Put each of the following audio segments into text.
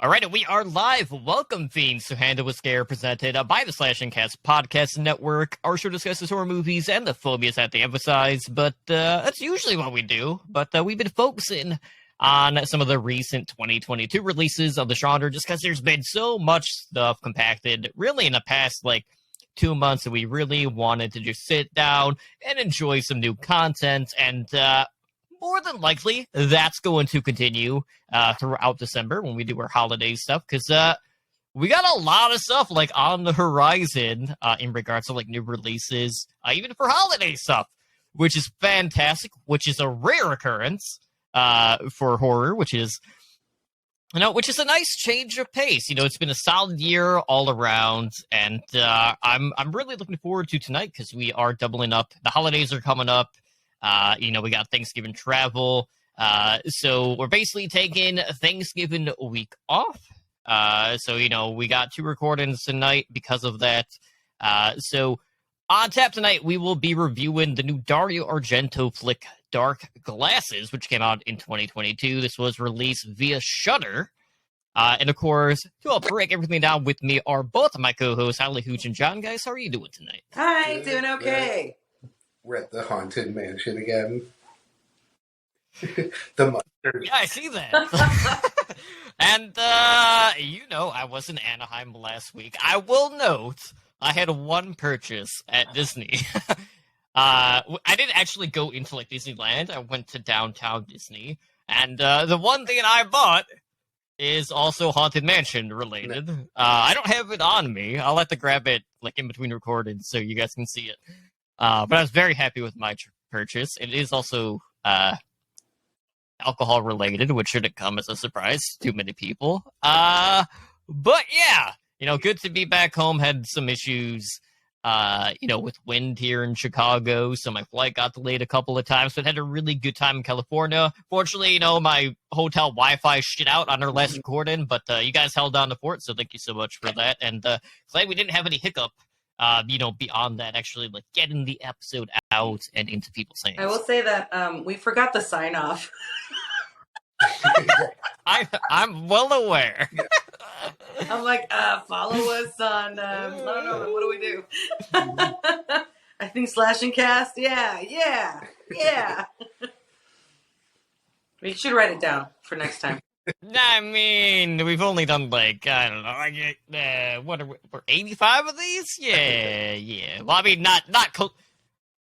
All right, we are live. Welcome, fiends, to Handle a Scare, presented by the Slash and Cast Podcast Network. Our show discusses horror movies and the phobias that they emphasize, but that's usually what we do. But we've been focusing on some of the recent 2022 releases of the genre, just because there's been so much stuff compacted, really, in the past, 2 months, that we really wanted to just sit down and enjoy some new content, and more than likely, that's going to continue throughout December when we do our holiday stuff, because we got a lot of stuff on the horizon in regards to new releases, even for holiday stuff, which is fantastic, which is a rare occurrence for horror, which is a nice change of pace. It's been a solid year all around, and I'm really looking forward to tonight because we are doubling up. The holidays are coming up. We got Thanksgiving travel. So we're basically taking Thanksgiving week off. We got 2 recordings tonight because of that. So on tap tonight, we will be reviewing the new Dario Argento flick, Dark Glasses, which came out in 2022. This was released via Shudder. And of course, to help break everything down with me are both of my co-hosts, Holly, Hooch, and John. Guys, how are you doing tonight? Hi, doing okay. We're at the Haunted Mansion again. The monster. Yeah, I see that. And, I was in Anaheim last week. I will note, I had one purchase at Disney. I didn't actually go into, Disneyland. I went to downtown Disney. And the one thing I bought is also Haunted Mansion related. I don't have it on me. I'll have to grab it, in between recordings so you guys can see it. But I was very happy with my purchase. It is also alcohol related, which shouldn't come as a surprise to many people. But yeah, good to be back home. Had some issues, with wind here in Chicago, so my flight got delayed a couple of times. But had a really good time in California. Fortunately, my hotel Wi-Fi shit out on our last recording, but you guys held down the fort, so thank you so much for that. And glad we didn't have any hiccup. Beyond that, actually, getting the episode out and into people's hands. I will say that we forgot the sign off. I'm well aware. I'm like, follow us on, no, what do we do? I think Slash and Cast, yeah. We should write it down for next time. I mean, we've only done I don't know, what are we, 85 of these? Yeah. Well, I mean, not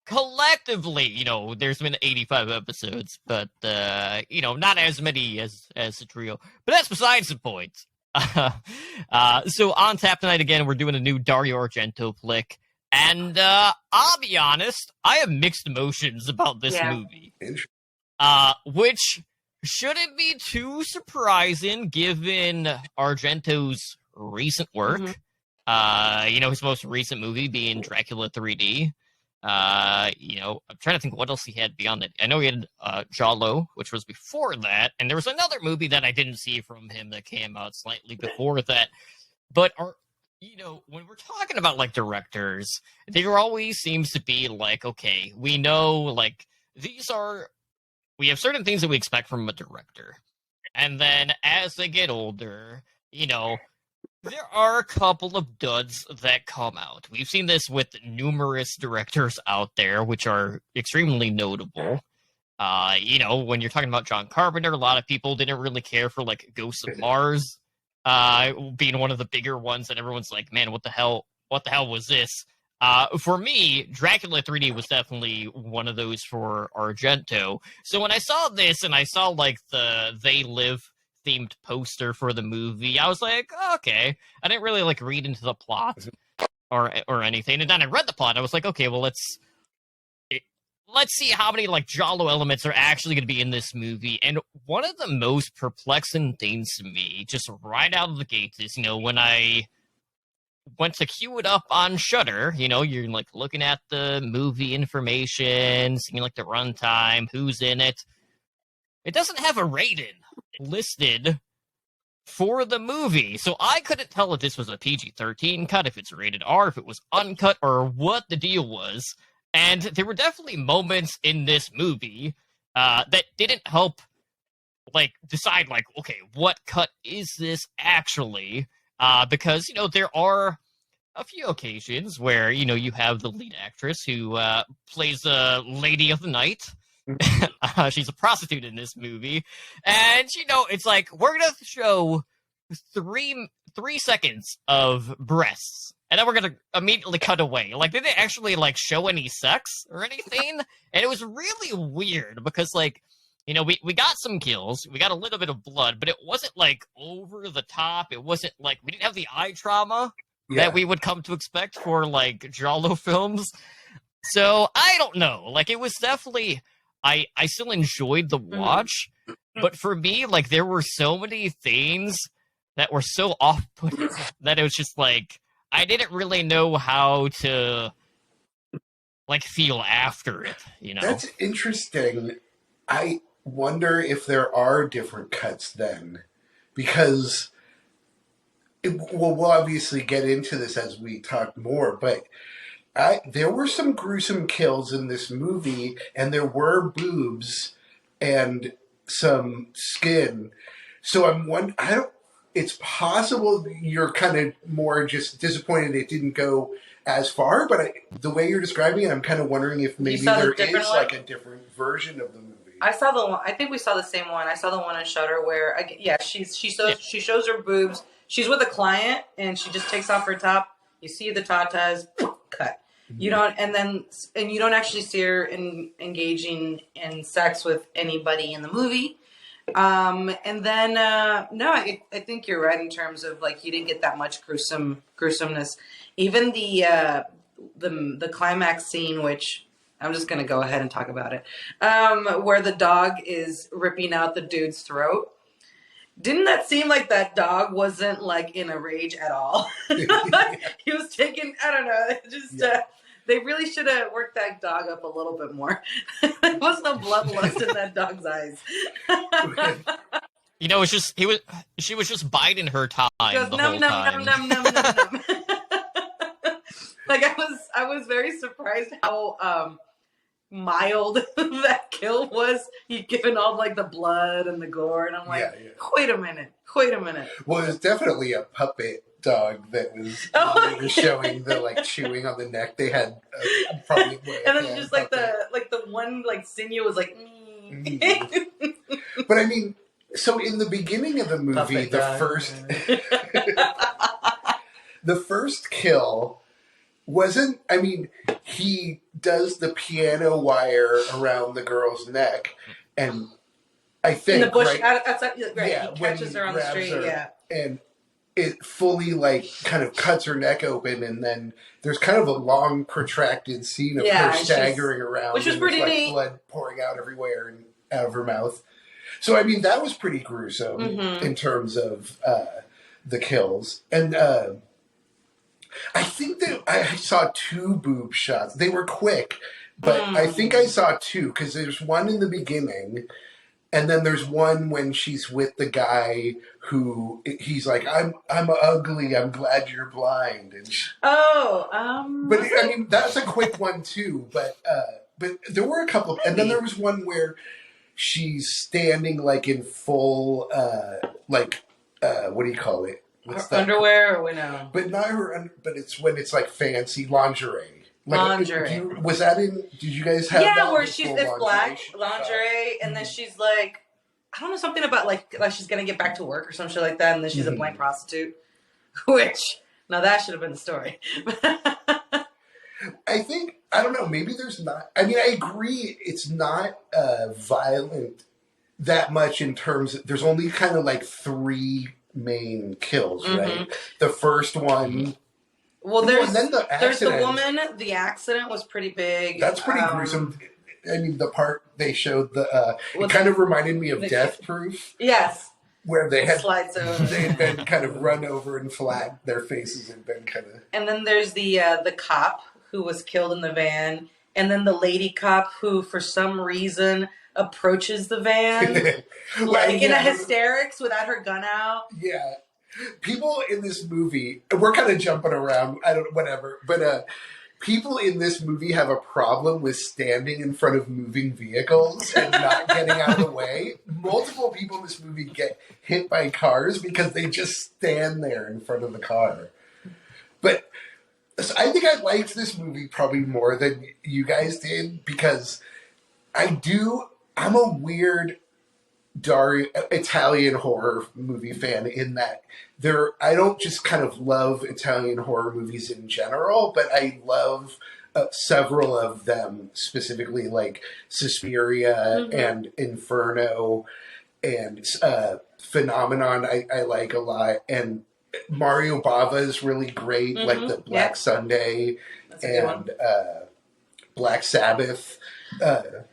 collectively, there's been 85 episodes, but not as many as the trio. But that's besides the point. So on tap tonight again, we're doing a new Dario Argento flick, and I'll be honest, I have mixed emotions about this movie, which shouldn't be too surprising given Argento's recent work. His most recent movie being Dracula 3D. I'm trying to think what else he had beyond that. I know he had Giallo, which was before that, and there was another movie that I didn't see from him that came out slightly before that. But when we're talking about directors, there always seems to be okay, we know we have certain things that we expect from a director. And then as they get older, there are a couple of duds that come out. We've seen this with numerous directors out there, which are extremely notable. When you're talking about John Carpenter, a lot of people didn't really care for Ghosts of Mars being one of the bigger ones that everyone's like, man, what the hell was this? For me, Dracula 3D was definitely one of those for Argento. So when I saw this and I saw the They Live themed poster for the movie, I was like, oh, okay. I didn't really read into the plot or anything. And then I read the plot. I was like, okay, well, let's see how many Giallo elements are actually going to be in this movie. And one of the most perplexing things to me, just right out of the gates, is when I went to queue it up on Shudder, you're looking at the movie information, seeing the runtime, who's in it. It doesn't have a rating listed for the movie, so I couldn't tell if this was a PG-13 cut, if it's rated R, if it was uncut, or what the deal was. And there were definitely moments in this movie that didn't help like decide like, okay, what cut is this actually? Because there are a few occasions where you have the lead actress who plays the lady of the night. She's a prostitute in this movie, and it's like we're gonna show three seconds of breasts, and then we're gonna immediately cut away. Like they didn't actually like show any sex or anything, and it was really weird because like we got some kills, we got a little bit of blood, but it wasn't like over the top. It wasn't like we didn't have the eye trauma that we would come to expect for like Giallo films. So I don't know. Like it was definitely I still enjoyed the watch, but for me, like there were so many things that were so off-putting that it was just like I didn't really know how to like feel after it. That's interesting. I wonder if there are different cuts then, because we'll obviously get into this as we talk more, but there were some gruesome kills in this movie, and there were boobs and some skin. So it's possible you're kind of more just disappointed it didn't go as far, but the way you're describing it, I'm kind of wondering if maybe there is like a different version of the movie. I saw the one. I think we saw the same one. I saw the one on Shudder where, she shows her boobs. She's with a client and she just takes off her top. You see the tatas, cut. You don't, and you don't actually see her engaging in sex with anybody in the movie. I think you're right in terms of like you didn't get that much gruesomeness. Even the climax scene, which I'm just gonna go ahead and talk about it, where the dog is ripping out the dude's throat. Didn't that seem like that dog wasn't like in a rage at all? He was taking, I don't know, they really should have worked that dog up a little bit more. There was no bloodlust in that dog's eyes. It's just she was just biding her time the whole time. Num. Like I was very surprised how mild that kill was. He'd given all like the blood and the gore, and I'm like, wait a minute. Well, it was definitely a puppet dog that was, they were showing the like chewing on the neck. They had probably, and then just like the one like sinew was like. But I mean, so in the beginning of the movie, the first kill wasn't. I mean, he does the piano wire around the girl's neck, and I think in the bush outside, he catches her on the street, and it fully like kind of cuts her neck open, and then there's kind of a long protracted scene of her staggering around, which was pretty neat. Blood pouring out everywhere and out of her mouth. So I mean that was pretty gruesome in terms of the kills, and I think that I saw 2 boob shots. They were quick, but I think I saw 2 because there's one in the beginning. And then there's one when she's with the guy who he's like, I'm ugly. I'm glad you're blind. And but I mean, that's a quick one too. But there were a couple, and then there was one where she's standing like in full, what do you call it? Underwear or no? But not her. But it's when it's like fancy lingerie. Like, lingerie. Was that in? Did you guys have? Yeah, where it's black lingerie, and then she's like, I don't know, something about like she's gonna get back to work or some shit like that, and then she's a blank prostitute. Which now that should have been the story. I think I don't know. Maybe there's not. I mean, I agree. It's not violent that much in terms. There's only kind of like 3 main kills, right? The first one. Well, there's the woman. The accident was pretty big. That's pretty gruesome. I mean, the part they showed it kind of reminded me of Death Proof. Yes, where they had slides over. They had been kind of run over and flat. Their faces had been kind of. And then there's the cop who was killed in the van, and then the lady cop who, for some reason, approaches the van in a hysterics without her gun out. Yeah. People in this movie, we're kind of jumping around, whatever, but people in this movie have a problem with standing in front of moving vehicles and not getting out of the way. Multiple people in this movie get hit by cars because they just stand there in front of the car. But so I think I liked this movie probably more than you guys did because I'm a weird Italian horror movie fan in that I don't just kind of love Italian horror movies in general, but I love several of them specifically, like Suspiria and Inferno and Phenomenon. I like a lot, and Mario Bava is really great, like the Black Sunday and Black Sabbath. The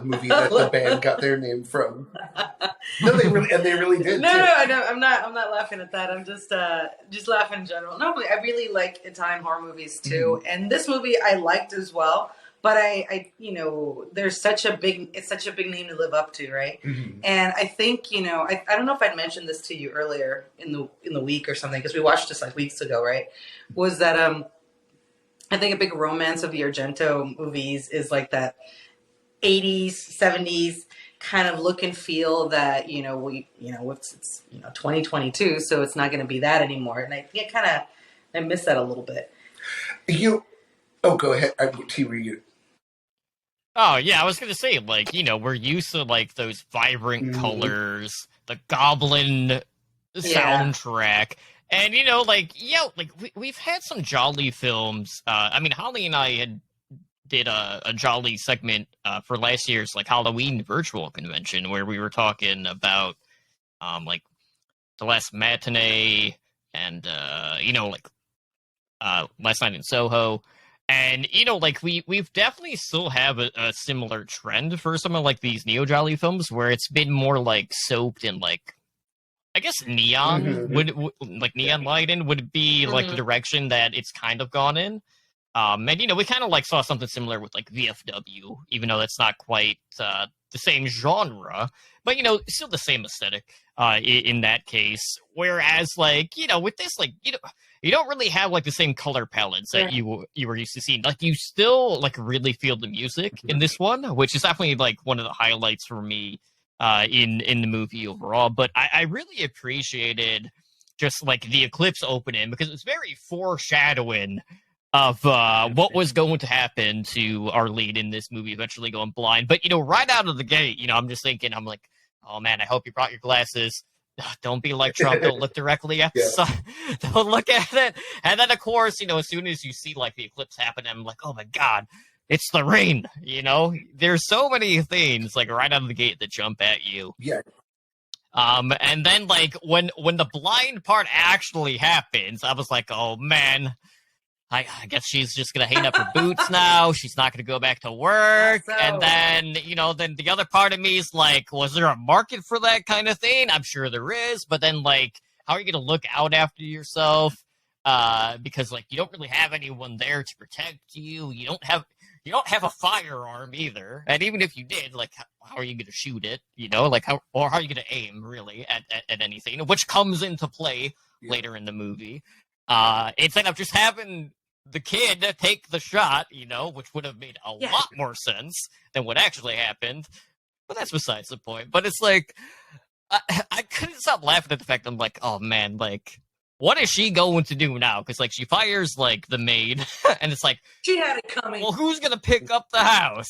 movie that the band got their name from. No, they really did. No, too. no, I know. I'm not laughing at that. I'm just laughing in general. No, I really like Italian horror movies too, and this movie I liked as well. But I there's it's such a big name to live up to, right? Mm-hmm. And I think I don't know if I'd mentioned this to you earlier in the week or something because we watched this like weeks ago, right? Was that I think a big romance of the Argento movies is like that 80s, 70s kind of look and feel that, it's 2022, so it's not going to be that anymore. And I think I miss that a little bit. Go ahead. You. Oh, yeah, I was going to say, like, we're used to, like, those vibrant colors, the goblin soundtrack. And, we've had some Jolly films. Holly and I did a Jolly segment for last year's, like, Halloween virtual convention where we were talking about, The Last Matinee and, Last Night in Soho. And, we've definitely still have a similar trend for some of, like, these Neo-Jolly films where it's been more, like, soaked in, like, I guess neon would neon lighting would be like the direction that it's kind of gone in. And we kind of like saw something similar with like VFW, even though that's not quite the same genre, but still the same aesthetic in that case. Whereas like with this you don't really have like the same color palettes that you were used to seeing. Like you still like really feel the music in this one, which is definitely like one of the highlights for me. In the movie overall, but I really appreciated just like the eclipse opening because it's very foreshadowing of what was going to happen to our lead in this movie eventually going blind. But right out of the gate, I'm just thinking, I'm like, oh man, I hope you brought your glasses. Don't be like Trump. Don't look directly at the sun. Don't look at it. And then of course, as soon as you see like the eclipse happen, I'm like, oh my god. It's the rain, There's so many things like right out of the gate that jump at you. Yeah. And then like when the blind part actually happens, I was like, oh man, I guess she's just gonna hang up her boots now. She's not gonna go back to work. So... And then then the other part of me is like, was there a market for that kind of thing? I'm sure there is, but then like, how are you gonna look out after yourself? Because like you don't really have anyone there to protect you. You don't have a firearm either, and even if you did, like, how are you going to shoot it? How are you going to aim really at anything, which comes into play later in the movie. Instead of just having the kid take the shot, which would have made a lot more sense than what actually happened. But that's besides the point. But it's like, I couldn't stop laughing at the fact that I'm like, oh man, like, what is she going to do now? Because, like, she fires, like, the maid, and it's like... She had it coming. Well, who's going to pick up the house?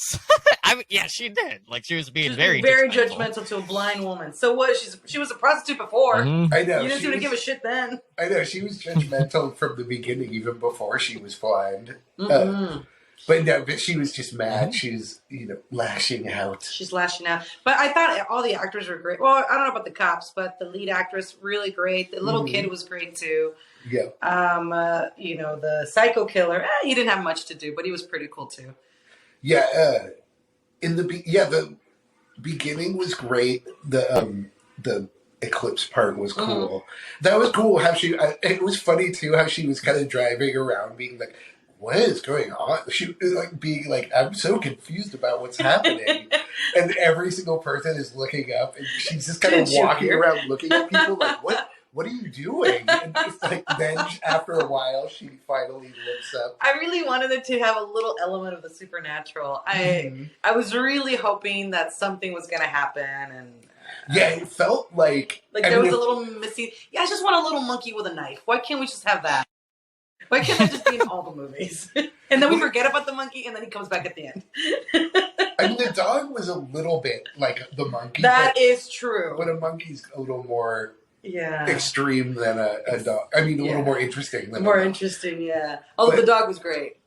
Yeah, she did. Like, she was being very judgmental to a blind woman. So what? She was a prostitute before. Mm-hmm. I know. You didn't seem to give a shit then. I know. She was judgmental from the beginning, even before she was blind. But she was just mad. She was, lashing out. She's lashing out. But I thought all the actors were great. Well, I don't know about the cops, but the lead actress, really great. The little kid was great, too. Yeah. The psycho killer, he didn't have much to do, but he was pretty cool, too. Yeah. The beginning was great. The eclipse part was cool. That was cool how it was funny, too, how she was kind of driving around being like, what is going on? She was like being like, I'm so confused about what's happening. And every single person is looking up and she's just kind of walking around looking at people like, what are you doing? And it's like, then after a while, she finally looks up. I really wanted it to have a little element of the supernatural. I was really hoping that something was going to happen, and yeah, it felt like there was a little missing. Yeah, I just want a little monkey with a knife. Why can't we just have that? Why can't that just be in all the movies? And then we forget about the monkey, and then he comes back at the end. I mean, the dog was a little bit like the monkey. That is true. But a monkey's a little more yeah extreme than a dog. I mean, a little more interesting than more a dog. Interesting, yeah. Although the dog was great.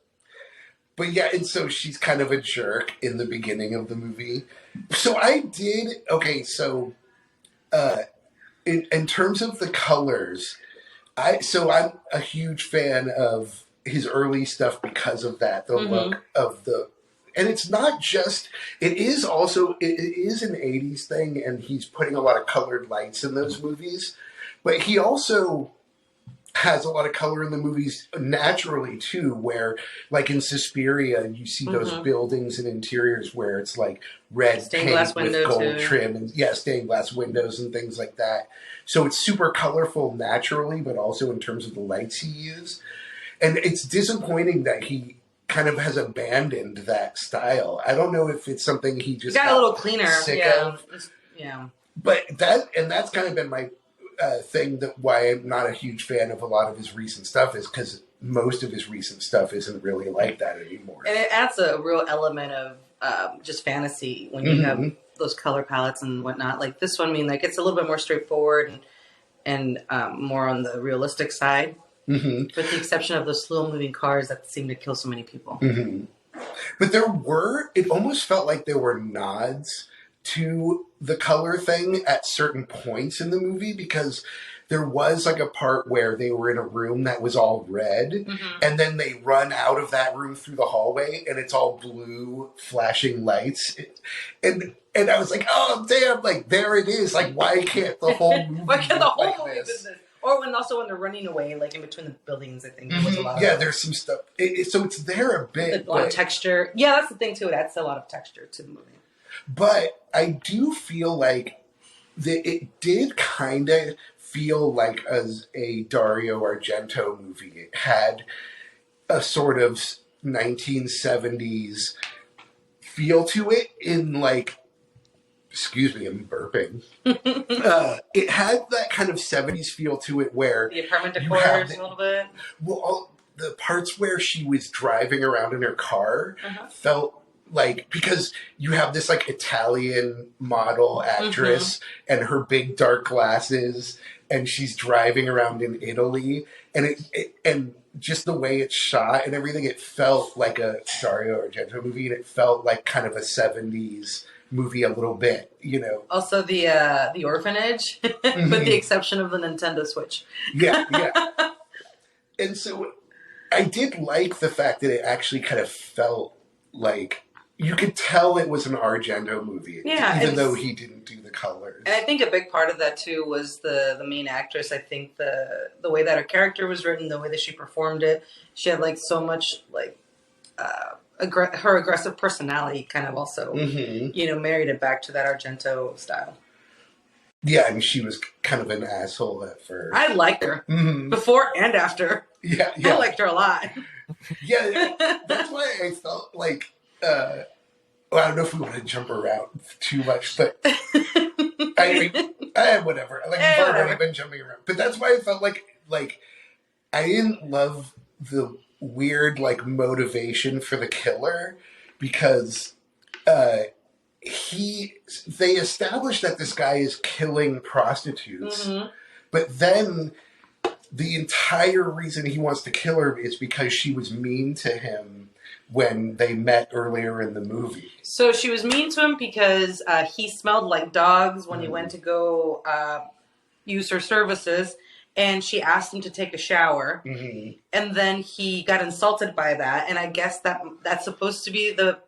But yeah, and so she's kind of a jerk in the beginning of the movie. So I'm in terms of the colors, I'm a huge fan of his early stuff because of that, the look of and it's not just, it is an 80s thing, and he's putting a lot of colored lights in those movies, but he also has a lot of color in the movies naturally too, where like in Suspiria you see those buildings and interiors where it's like red paint with gold trim and stained glass windows and things like that. So it's super colorful naturally, but also in terms of the lights he used. And it's disappointing that he kind of has abandoned that style. I don't know if it's something he just got a little cleaner, sick of. Yeah. But that's kind of been my thing, that why I'm not a huge fan of a lot of his recent stuff, is because most of his recent stuff isn't really like that anymore. And it adds a real element of just fantasy when you have those color palettes and whatnot. Like this one, I mean, like it's a little bit more straightforward and more on the realistic side. With the exception of those slow-moving cars that seem to kill so many people. But it almost felt like there were nods to the color thing at certain points in the movie, because there was like a part where they were in a room that was all red, and then they run out of that room through the hallway, and it's all blue flashing lights. And I was like, oh, damn, like, there it is. Like, why can't the whole movie why can't the whole movie this? Or when they're running away, like in between the buildings, I think there was a lot of there's some stuff. So it's there a bit. A lot of texture. Yeah, that's the thing too. It adds a lot of texture to the movie. But I do feel like it did kind of feel like as a Dario Argento movie. It had a sort of 1970s feel to it in like, excuse me, I'm burping. It had that kind of 70s feel to it where... The apartment decors a little bit. Well, the parts where she was driving around in her car felt like... Because you have this like Italian model actress and her big dark glasses, and she's driving around in Italy, and and just the way it's shot and everything, it felt like a Dario Argento movie, and it felt like kind of a 70s movie a little bit, you know. Also the orphanage, with the exception of the Nintendo Switch. Yeah. And so I did like the fact that it actually kind of felt like you could tell it was an Argento movie, even though he didn't do the colors. And I think a big part of that too was the main actress. I think the way that her character was written, the way that she performed it, she had like so much like her aggressive personality kind of also, married it back to that Argento style. Yeah, and she was kind of an asshole at first. I liked her before and after. Yeah. I liked her a lot. Yeah, that's why I felt like, I don't know if we want to jump around too much, but I mean, whatever. Like, we've already been jumping around. But that's why I felt like I didn't love the weird like motivation for the killer, because they established that this guy is killing prostitutes, but then the entire reason he wants to kill her is because she was mean to him when they met earlier in the movie. So she was mean to him because he smelled like dogs when he went to go use her services. And she asked him to take a shower, and then he got insulted by that. And I guess that's supposed to be the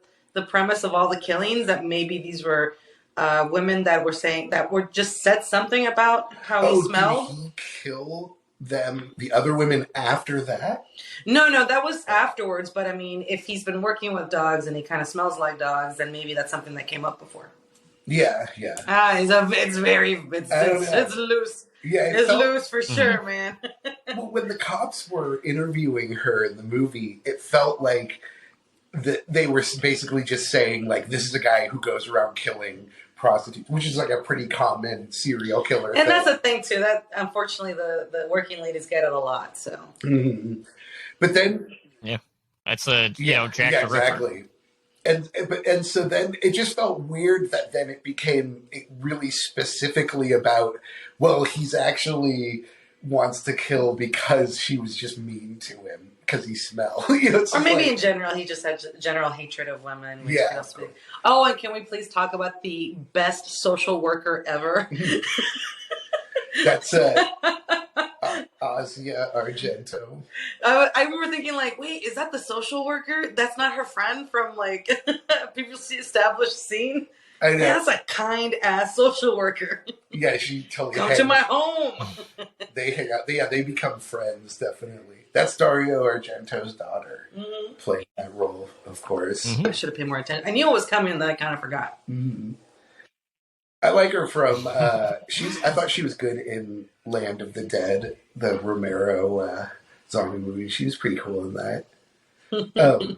premise of all the killings. That maybe these were women that were saying that were just said something about how he smelled. Did he kill them, the other women, after that? No, that was afterwards. But I mean, if he's been working with dogs and he kind of smells like dogs, then maybe that's something that came up before. Yeah. It's very, I don't know. it's loose. Yeah, It's loose for sure, man. Well, when the cops were interviewing her in the movie, it felt like they were basically just saying, like, this is a guy who goes around killing prostitutes, which is like a pretty common serial killer And thing. that's the thing too. That unfortunately the working ladies get it a lot. So, but then that's Jack the Ripper. exactly. And so then it just felt weird that then it became really specifically about, well, he's actually wants to kill because she was just mean to him because he smelled. Or maybe in general, he just had general hatred of women. Which Oh, and can we please talk about the best social worker ever? That's Dario Argento. I remember thinking, like, wait, is that the social worker? That's not her friend from, like, previously established scene? I know. Yeah, that's a kind-ass social worker. Yeah, she totally Come to my home. They hang out. They become friends, definitely. That's Dario Argento's daughter playing that role, of course. I should have paid more attention. I knew it was coming, and then I kind of forgot. I like her from. I thought she was good in Land of the Dead, the Romero zombie movie. She was pretty cool in that.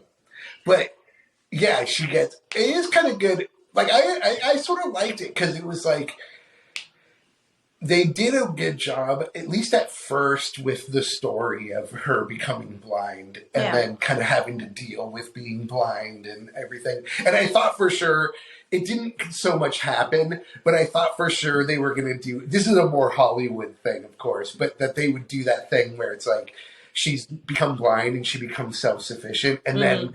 But yeah, she gets. It is kind of good. Like I sort of liked it because it was like they did a good job, at least at first, with the story of her becoming blind and then kind of having to deal with being blind and everything. And I thought for sure it didn't so much happen, but I thought for sure they were going to do, this is a more Hollywood thing, of course, but that they would do that thing where it's like she's become blind and she becomes self-sufficient. And then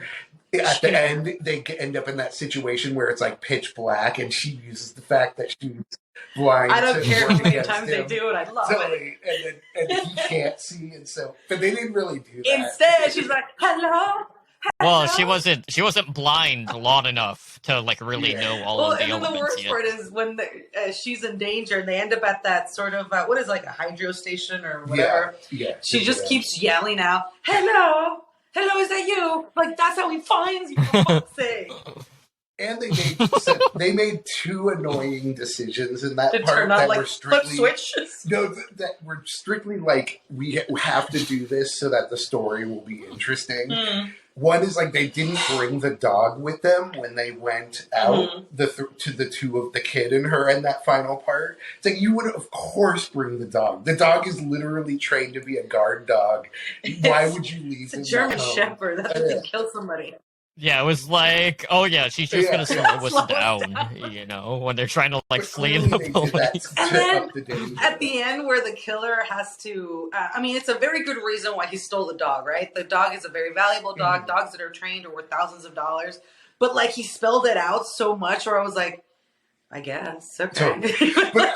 at the end, they end up in that situation where it's like pitch black and she uses the fact that she's blind. I don't care how many times they do it. I love it. And he can't see, and so, but they didn't really do that. Instead, she's like, "Hello." Well, she wasn't blind long enough to like really know all of the elements. And then the worst part is when she's in danger and they end up at that sort of what is like a hydro station or whatever. Yeah. She just keeps yelling out, "Hello, hello, is that you?" Like that's how he finds you. For fuck's sake. And they made two annoying decisions in that to part turn on, that like, were strictly flip switches. No, that were strictly like we have to do this so that the story will be interesting. One is like they didn't bring the dog with them when they went out to the two of the kid and her in that final part. It's like you would of course bring the dog. The dog is literally trained to be a guard dog. Why would you leave? It's a German Shepherd. That's what can kill somebody. Yeah, it was like, oh yeah, she's just gonna slow us down, when they're trying to like flee the police. And then at the end, where the killer has to, it's a very good reason why he stole the dog, right? The dog is a very valuable dog. Dogs that are trained are worth thousands of dollars. But like he spelled it out so much, where I was like, I guess okay. But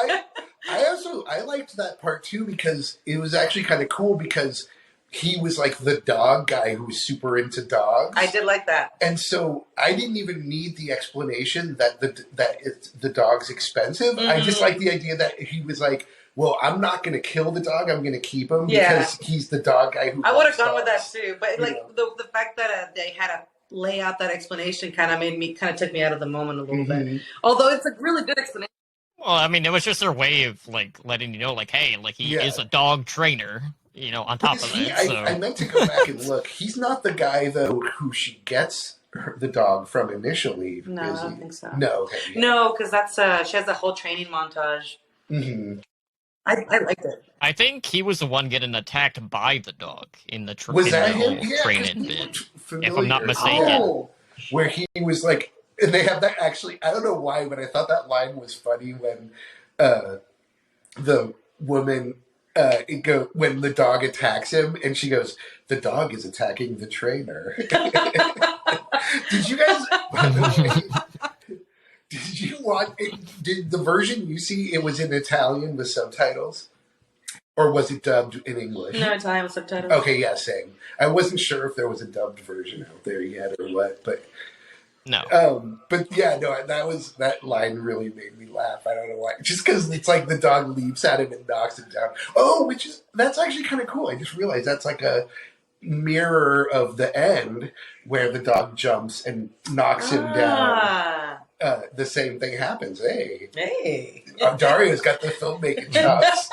I liked that part too because it was actually kind of cool because he was like the dog guy who was super into dogs. I did like that. And so I didn't even need the explanation that the dog's expensive. I just like the idea that he was like, well, I'm not going to kill the dog. I'm going to keep him because he's the dog guy who I would have gone with that too. But like the fact that they had to lay out that explanation kind of took me out of the moment a little bit. Although it's a really good explanation. Well, I mean, it was just their way of like letting you know, like, hey, like he is a dog trainer. On top of it. I meant to go back and look. He's not the guy, though, who she gets the dog from initially. No, I don't think so. No. Okay, no, because that's she has a whole training montage. I liked it. I think he was the one getting attacked by the dog in the was that him? training bit, if I'm not mistaken. Oh, where he was like, and they have that actually, I don't know why, but I thought that line was funny when the woman... when the dog attacks him, and she goes, "The dog is attacking the trainer." Did you guys? Did you watch? Did the version you see? It was in Italian with subtitles, or was it dubbed in English? No, Italian with subtitles. Okay, yeah, same. I wasn't sure if there was a dubbed version out there yet or what, but. No. But yeah, no, that line really made me laugh. I don't know why. Just because it's like the dog leaps at him and knocks him down. Oh, that's actually kind of cool. I just realized that's like a mirror of the end where the dog jumps and knocks him down. the same thing happens. Hey. Dario's got the filmmaking chops.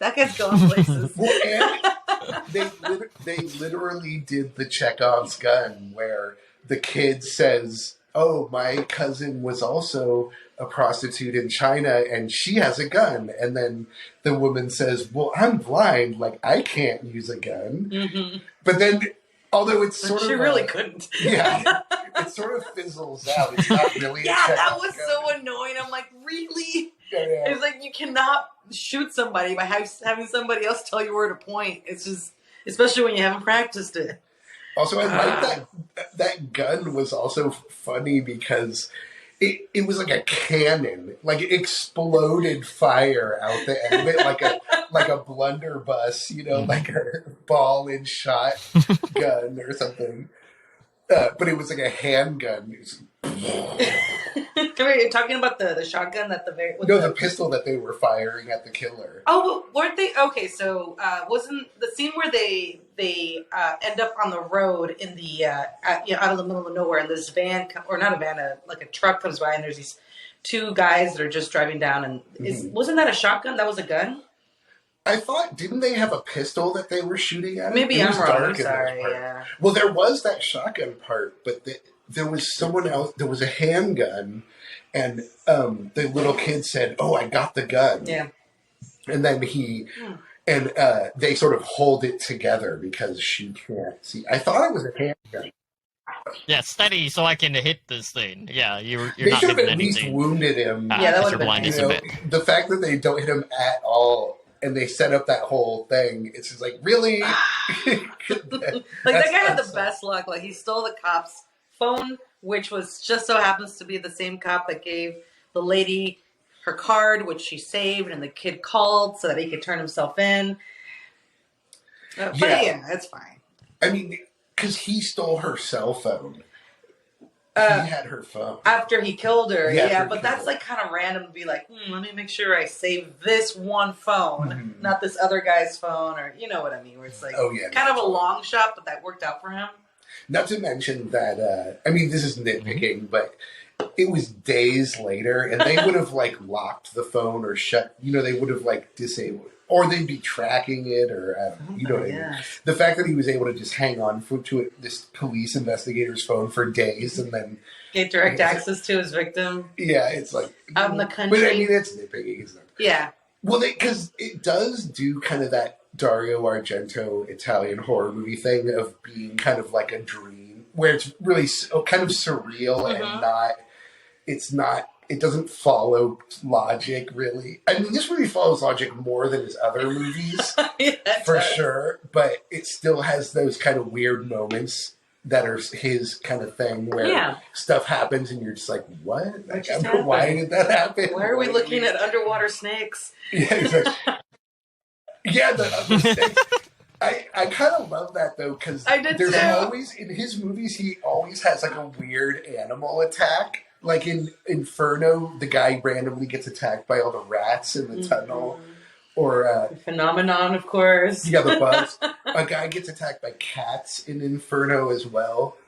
That guy's going places. Well, and they literally did the Chekhov's gun where the kid says, "Oh, my cousin was also a prostitute in China and she has a gun." And then the woman says, "Well, I'm blind, like I can't use a gun." Mm-hmm. But then, although it's But sort she of really couldn't. yeah, it sort of fizzles out. It's not really a Yeah, Chekhov's that was gun. so annoying. I'm like, really? Yeah. It's like you cannot shoot somebody by having somebody else tell you where to point. It's just, especially when you haven't practiced it. Also, I like that gun was also funny because it was like a cannon, like it exploded fire out the end of it, like a blunderbuss, like a ball and shot gun or something. But it was like a handgun. It was, You're talking about the shotgun that the pistol that they were firing at the killer. Oh, weren't they? Okay, so wasn't the scene where they end up on the road in the out of the middle of nowhere, and this van, or not a van, like a truck comes by, and there's these two guys that are just driving down, and wasn't that a shotgun? That was a gun. I thought, didn't they have a pistol that they were shooting at? Maybe it I'm was wrong. dark I'm in that sorry. part. Yeah. Well, there was that shotgun part, but there was someone else. There was a handgun, and the little kid said, "Oh, I got the gun." Yeah. And then they sort of hold it together because she can't see. I thought it was a handgun. Yeah, steady so I can hit this thing. Yeah, you're They not should have hitting at least anything. wounded him. Yeah, that because would've your been blindness You a know, bit. the fact that they don't hit him at all, and they set up that whole thing, it's just like, really? Like that guy had the best luck. Like he stole the cop's phone, which was just so happens to be the same cop that gave the lady her card, which she saved, and the kid called so that he could turn himself in. But yeah, it's fine. I mean, because he stole her cell phone. He had her phone. After he killed her, Yeah, but that's like kind of random to be like, let me make sure I save this one phone, not this other guy's phone, or you know what I mean, where it's like kind of a long shot, but that worked out for him. Not to mention that, I mean, this is nitpicking, but it was days later, and they would have like locked the phone or shut, they would have like disabled, or they'd be tracking it, or you know what I mean. The fact that he was able to just hang on to this police investigator's phone for days and then get direct access to his victim. Yeah, it's like out in the country. But I mean, it's nitpicking, isn't it? Yeah. Well, because it does do kind of that Dario Argento Italian horror movie thing of being kind of like a dream, where it's really kind of surreal and it doesn't follow logic, really. I mean, this movie follows logic more than his other movies, for sure, but it still has those kind of weird moments that are his kind of thing, where stuff happens and you're just like, what? Like, why did that happen? Why are we looking at underwater snakes? Yeah, exactly. Yeah, the other snakes. I kind of love that, though, because there's always, in his movies, he always has like a weird animal attack. Like in Inferno, the guy randomly gets attacked by all the rats in the tunnel. Or Phenomenon, of course. Yeah, the bugs. A guy gets attacked by cats in Inferno as well.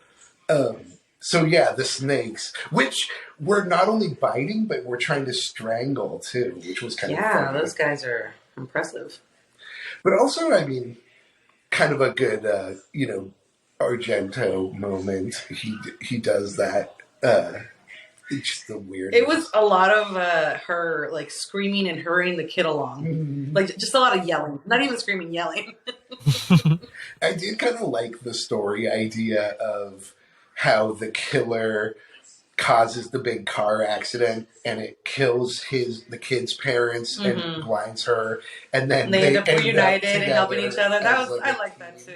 So yeah, the snakes, which were not only biting, but were trying to strangle too, which was kind of funny. Yeah, those guys are impressive. But also, I mean, kind of a good, Argento moment. He does that. It's just the weird. It was a lot of her like screaming and hurrying the kid along, like just a lot of yelling. Not even screaming, yelling. I did kind of like the story idea of how the killer causes the big car accident and it kills the kid's parents and blinds her, and then they end up reunited and helping each other. I like that too.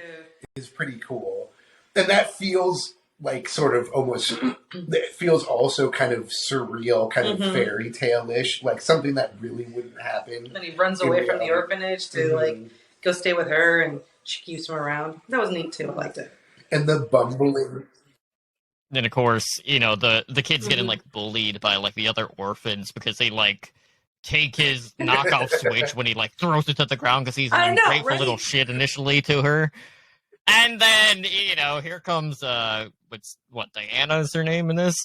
It's pretty cool, and that feels like sort of almost, it feels also kind of surreal, kind of fairy tale-ish, like something that really wouldn't happen. And then he runs away from the orphanage to like go stay with her, and she keeps him around. That was neat too. I liked it. And the bumbling. Then of course, the kid's getting like bullied by like the other orphans because they like take his knockoff switch when he like throws it to the ground because he's an ungrateful little shit initially to her. And then, here comes, Diana is her name in this?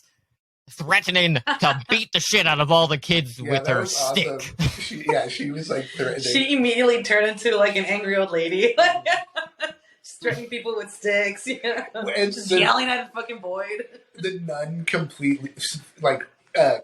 threatening to beat the shit out of all the kids with that her was stick. Awesome. She was like threatening. She immediately turned into like an angry old lady. Just threatening people with sticks, you know? Just yelling at a fucking void. The nun completely, like,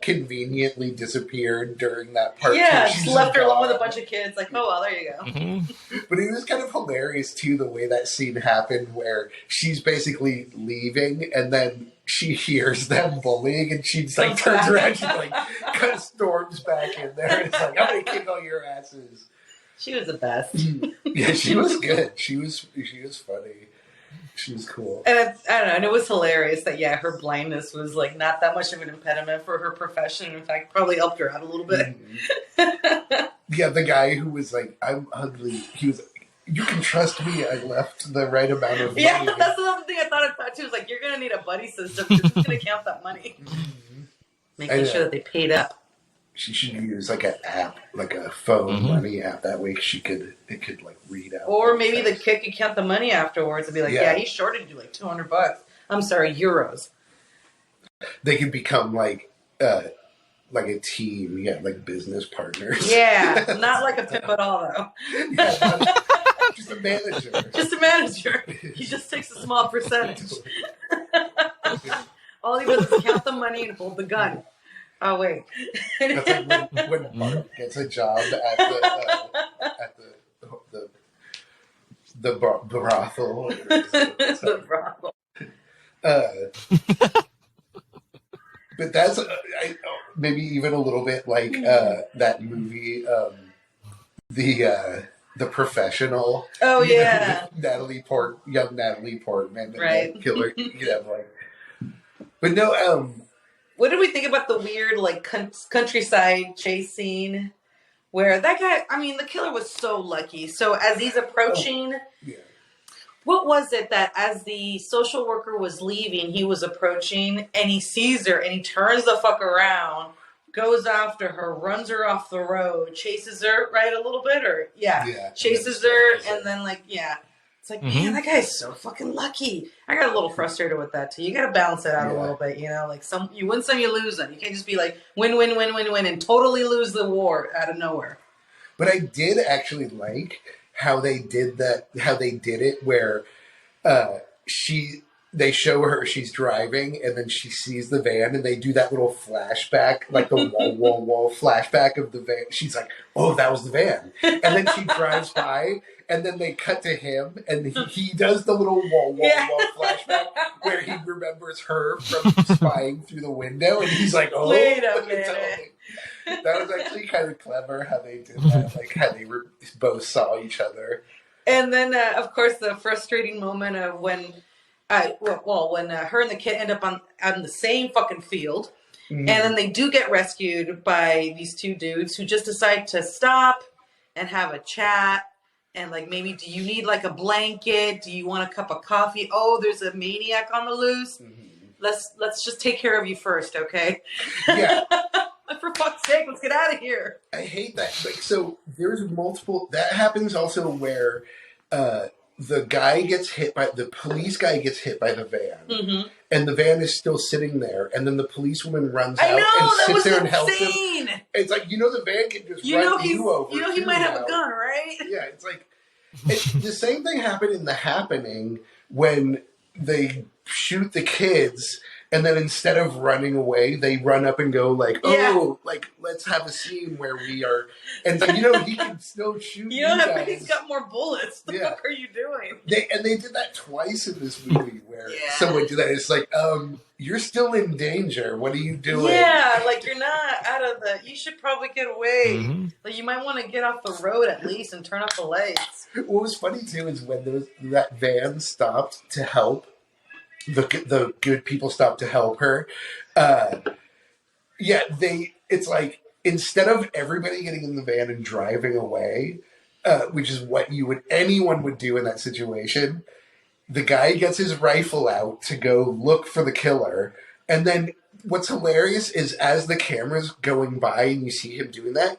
conveniently disappeared during that part. Yeah, just left her alone with a bunch of kids. Like, oh, well, there you go. Mm-hmm. But it was kind of hilarious, too, the way that scene happened where she's basically leaving and then she hears them bullying and she's like, turns around, she like, kind of storms back in there and it's like, I'm going to kick all your asses. She was the best. Yeah, she was good. She was funny. She was cool. And I don't know, and it was hilarious that, yeah, her blindness was, like, not that much of an impediment for her profession. In fact, probably helped her out a little bit. Mm-hmm. Yeah, the guy who was like, I'm ugly, he was like, you can trust me, I left the right amount of money. Yeah, that's another thing I thought about, too. It was like, you're going to need a buddy system because who's going to count that money? Mm-hmm. Making sure that they paid up. She should use like an app, like a phone money app. That way it could like read out. Or maybe the kid could count the money afterwards and be like, yeah he shorted you like $200. I'm sorry, euros. They could become like a team, like business partners. Yeah, not like a pimp at all, though. Yeah, just a manager. Just a manager. He just takes a small percentage. All he does is count the money and hold the gun. Oh, wait. That's like when Mark gets a job at the brothel. The brothel. But that's maybe even a little bit like that movie, the Professional. Oh yeah, young Natalie Portman, right? And killer, but no. What did we think about the weird like countryside chase scene where that guy? I mean, the killer was so lucky. So as he's approaching. Yeah. What was it that as the social worker was leaving, he was approaching and he sees her and he turns the fuck around, goes after her, runs her off the road, chases her, right, a little bit? Or, chases her and then, like, It's like, man, that guy's so fucking lucky. I got a little frustrated with that, too. You got to balance it out a little bit, you know? Like, you win some, you lose some. You can't just be like, win, win, win, win, win, and totally lose the war out of nowhere. But I did actually like how they did it where they show her she's driving and then she sees the van and they do that little flashback, like the wall flashback of the van. She's like, oh, that was the van. And then she drives by and then they cut to him and he does the little wall flashback where he remembers her from spying through the window and he's like, oh, wait a minute. That was actually kind of clever how they did that, like how they both saw each other. And then, of course, the frustrating moment of when her and the kid end up on the same fucking field, and then they do get rescued by these two dudes who just decide to stop and have a chat. And like, maybe, do you need like a blanket? Do you want a cup of coffee? Oh, there's a maniac on the loose. Let's just take care of you first, okay? Yeah. For fuck's sake, let's get out of here. I hate that. Like, so there's multiple. That happens also where the police guy gets hit by the van, and the van is still sitting there, and then the policewoman runs out and sits there and helps him. It's like, the van can just run you over. You know he might have a gun, right? Yeah, it's like the same thing happened in The Happening when they shoot the kids. And then instead of running away, they run up and go like, let's have a scene where we are. And it's like, he can still shoot you guys. He's got more bullets. The fuck are you doing? They did that twice in this movie where someone did that. It's like, you're still in danger. What are you doing? Yeah, like you're not out of you should probably get away. Like you might want to get off the road at least and turn off the lights. What was funny too is when that van stopped to help. The good people stopped to help her. It's like, instead of everybody getting in the van and driving away, which is what anyone would do in that situation, the guy gets his rifle out to go look for the killer. And then what's hilarious is as the camera's going by and you see him doing that,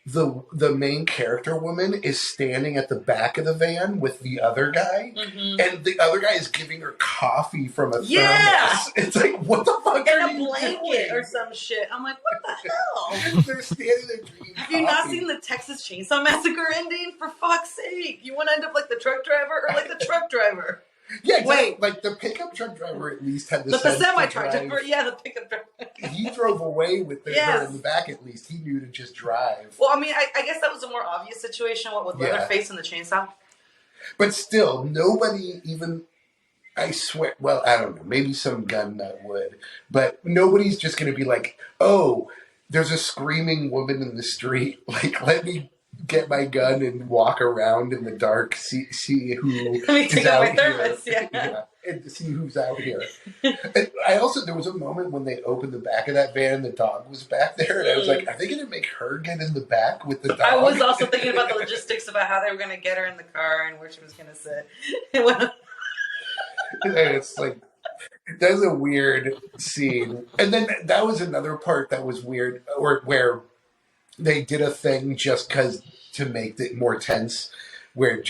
the main character woman is standing at the back of the van with the other guy, and the other guy is giving her coffee from a thermos. It's like, what the fuck and are a you blanket doing? or some shit. I'm like, what the hell? And they're standing there drinking Have you not seen the Texas Chainsaw Massacre ending? For fuck's sake, you want to end up like the truck driver or like the truck driver? Yeah, exactly. Wait, like the pickup truck driver at least had the semi truck driver. Yeah, the pickup driver. He drove away with her in the back. At least he knew to just drive. Well, I mean, I guess that was a more obvious situation. What with Leatherface and the chainsaw? But still, nobody even. I swear. Well, I don't know. Maybe some gun nut would, but nobody's just going to be like, "Oh, there's a screaming woman in the street. Like, let me get my gun and walk around in the dark, see who is out here, and see who's out here." And I also, there was a moment when they opened the back of that van and the dog was back there, and I was like, "Are they going to make her get in the back with the dog?" I was also thinking about the logistics about how they were going to get her in the car and where she was going to sit. And it's like, that's a weird scene. And then that was another part that was weird, or where they did a thing just because to make it more tense, where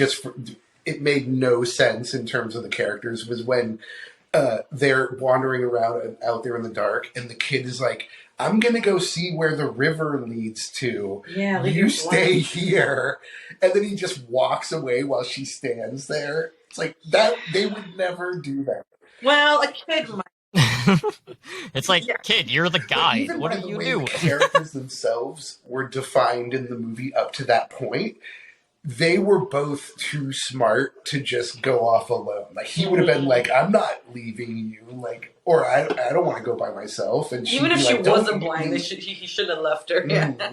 it made no sense in terms of the characters, was when they're wandering around out there in the dark, and the kid is like, "I'm going to go see where the river leads to. Yeah, you stay here." And then he just walks away while she stands there. It's like, that they would never do that. Well, a kid might. It's like, kid, you're the guy. What are you doing? The characters themselves were defined in the movie up to that point. They were both too smart to just go off alone. Like, he would have been like, "I'm not leaving you," like, or I don't want to go by myself. And even if she wasn't blind, he should have left her. Yeah.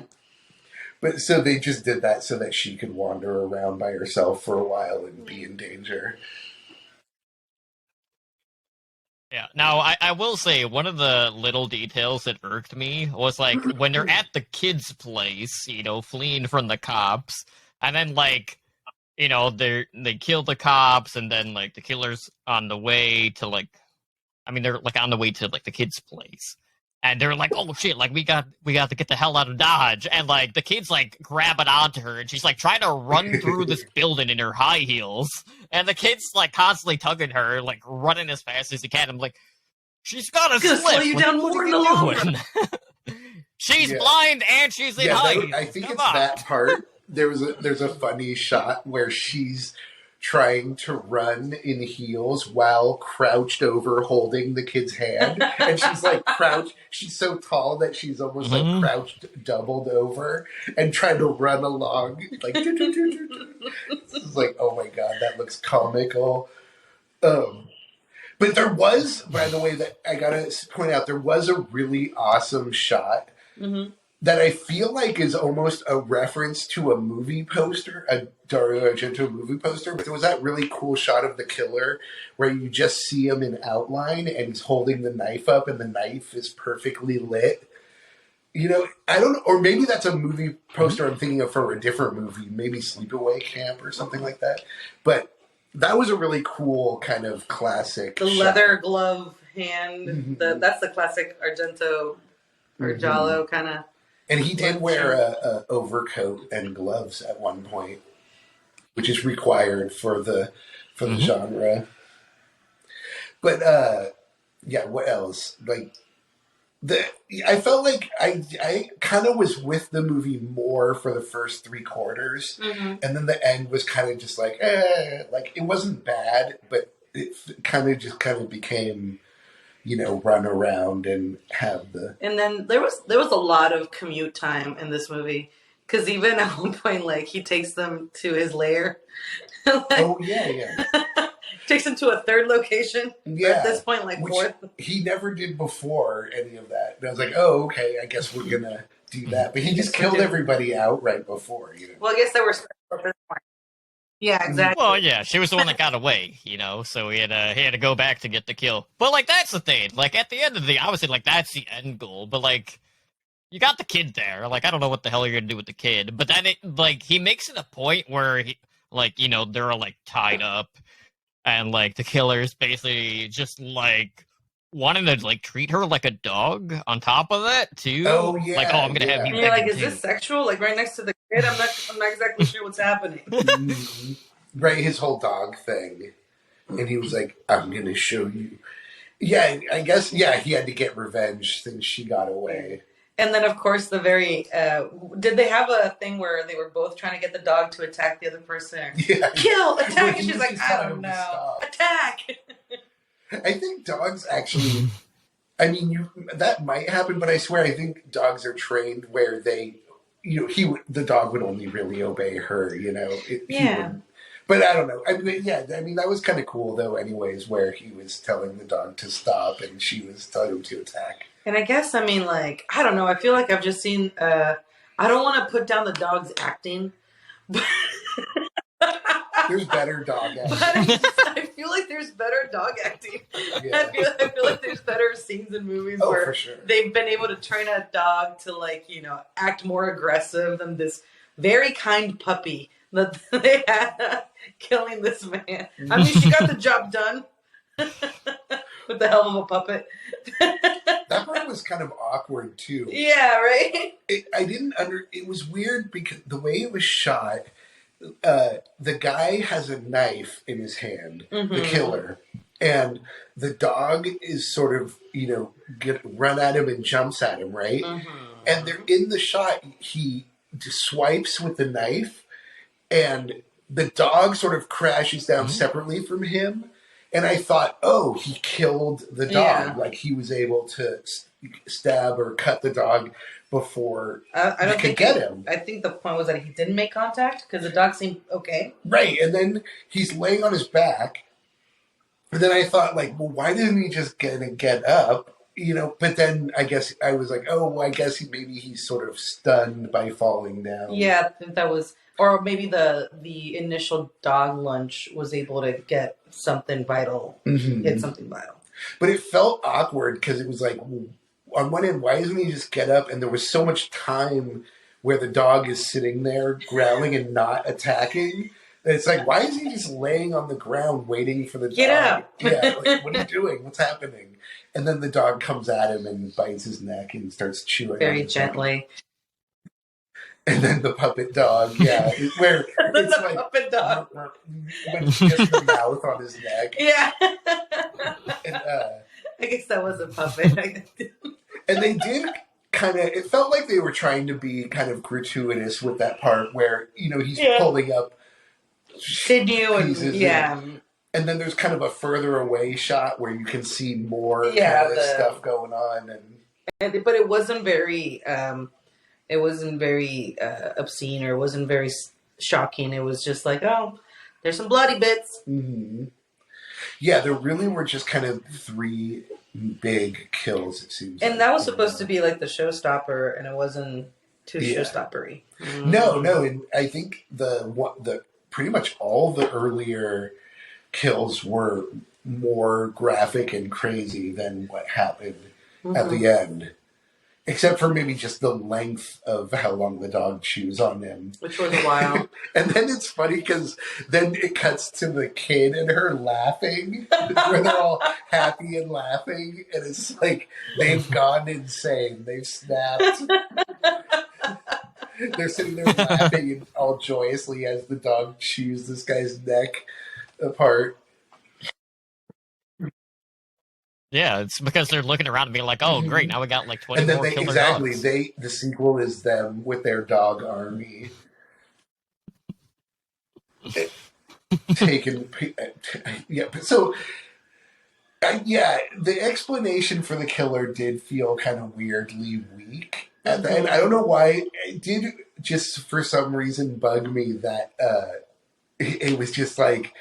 But so they just did that so that she could wander around by herself for a while and be in danger. Yeah. Now, I will say, one of the little details that irked me was, like, when they're at the kid's place, fleeing from the cops, and then, like, they kill the cops, and then, like, the killer's on the way to, like, they're, like, on the way to, like, the kid's place. And they're like, "Oh shit, like we got to get the hell out of Dodge." And like the kid's like grabbing onto her, and she's like trying to run through this building in her high heels. And the kid's like constantly tugging her, like running as fast as he can. I'm like, she's gonna slip. Slow you down more in the long run. She's blind and she's in high heels. I think that part. There's a funny shot where she's trying to run in heels while crouched over holding the kid's hand, and she's like crouched. She's so tall that she's almost like crouched, doubled over, and trying to run along. Like, it's like, oh my god, that looks comical. But there was, by the way, that I gotta point out, there was a really awesome shot. That I feel like is almost a reference to a movie poster, a Dario Argento movie poster. But there was that really cool shot of the killer where you just see him in outline and he's holding the knife up and the knife is perfectly lit. I don't know, or maybe that's a movie poster I'm thinking of for a different movie, maybe Sleepaway Camp or something like that. But that was a really cool kind of classic The shot. Leather glove hand, that's the classic Argento or Giallo kind of. And he did wear a overcoat and gloves at one point, which is required for the genre. But what else? Like I felt like I kind of was with the movie more for the first 3/4, and then the end was kind of just like it wasn't bad, but it kind of became, run around and have the. And then there was a lot of commute time in this movie, because even at one point, like, he takes them to his lair. Takes them to a third location. Yeah. At this point, like, fourth. He never did before any of that. And I was like, oh, okay, I guess we're gonna do that. But he just killed everybody out right before. Well, I guess they were at this point. Yeah, exactly. Well, yeah, she was the one that got away, so he had to go back to get the kill. But, like, that's the thing. Like, at the end of the obviously, like, that's the end goal. But, like, you got the kid there. Like, I don't know what the hell you're gonna do with the kid. But then he makes it a point where they're, like, tied up. And, like, the killer's basically just, like, wanting to like treat her like a dog on top of that too. Oh, Like, oh, I'm gonna have yeah. you. And you're like, begging is this too. sexual? Like right next to the kid? I'm not exactly sure what's happening. Mhm. Right, his whole dog thing. And he was like, I'm going to show you. Yeah, I guess, yeah, he had to get revenge since she got away. And then, of course, the very did they have a thing where they were both trying to get the dog to attack the other person? Yeah. Kill, Well, attack, he and she's was like, just I telling don't him to know, stop. attack. I think dogs actually, I mean, that might happen, but I swear I think dogs are trained where they, the dog would only really obey her, He Yeah. wouldn't. But I don't know. I mean, yeah, that was kind of cool, though, anyways, where he was telling the dog to stop and she was telling him to attack. And I guess, I mean, like, I don't know. I feel like I've just seen, I don't want to put down the dog's acting, but There's better dog but acting. I feel like there's better dog acting. Yeah. I feel like there's better scenes in movies Oh, where for sure. they've been able to train a dog to, like, act more aggressive than this very kind puppy that they had killing this man. I mean, she got the job done with the hell of a puppet. That part was kind of awkward, too. Yeah, right? It was weird because the way it was shot, the guy has a knife in his hand, the Mhm. killer, and the dog is sort of, run at him and jumps at him, right? And they're in the shot, he just swipes with the knife, and the dog sort of crashes down separately from him. And I thought, oh, he killed the dog. Yeah. Like he was able to stab or cut the dog before I don't he think could get him. I think the point was that he didn't make contact because the dog seemed okay. Right. And then he's laying on his back. And then I thought, like, well, why didn't he just get up? But then I guess I was like, oh, well, I guess maybe he's sort of stunned by falling down. Yeah, I think that was, or maybe the initial dog lunch was able to get something vital, Mhm. hit something vital. But it felt awkward because it was like, on one end, why doesn't he just get up? And there was so much time where the dog is sitting there growling and not attacking. And it's like, why is he just laying on the ground waiting for the Get dog? up! Yeah, like, what are you doing? What's happening? And then the dog comes at him and bites his neck and starts chewing on Very his gently. neck. And then the puppet dog, yeah, where Then it's the like puppet dog. when it's just the mouth on his neck. Yeah. And, I guess that was a puppet. and they did kind of, it felt like they were trying to be kind of gratuitous with that part where, he's pulling up Sinew and pieces yeah. and then there's kind of a further away shot where you can see more Yeah, kind of stuff going on. But it wasn't very obscene or it wasn't very shocking. It was just like, oh, there's some bloody bits. Mm-hmm. Yeah, there really were just kind of 3 big kills, it seems. And that was supposed to be like the showstopper, and it wasn't too showstoppery. No, and I think the pretty much all the earlier kills were more graphic and crazy than what happened at the end. Except for maybe just the length of how long the dog chews on him. Which was a while. And then it's funny because then it cuts to the kid and her laughing, where they're all happy and laughing. And it's like they've gone insane. They've snapped. They're sitting there laughing all joyously as the dog chews this guy's neck apart. Yeah, it's because they're looking around and being like, "Oh, great! Now we got like 20 And then more killer exactly dogs." the sequel is them with their dog army taking so the explanation for the killer did feel kind of weirdly weak at the end. I don't know why. It did just for some reason bug me that it was just like,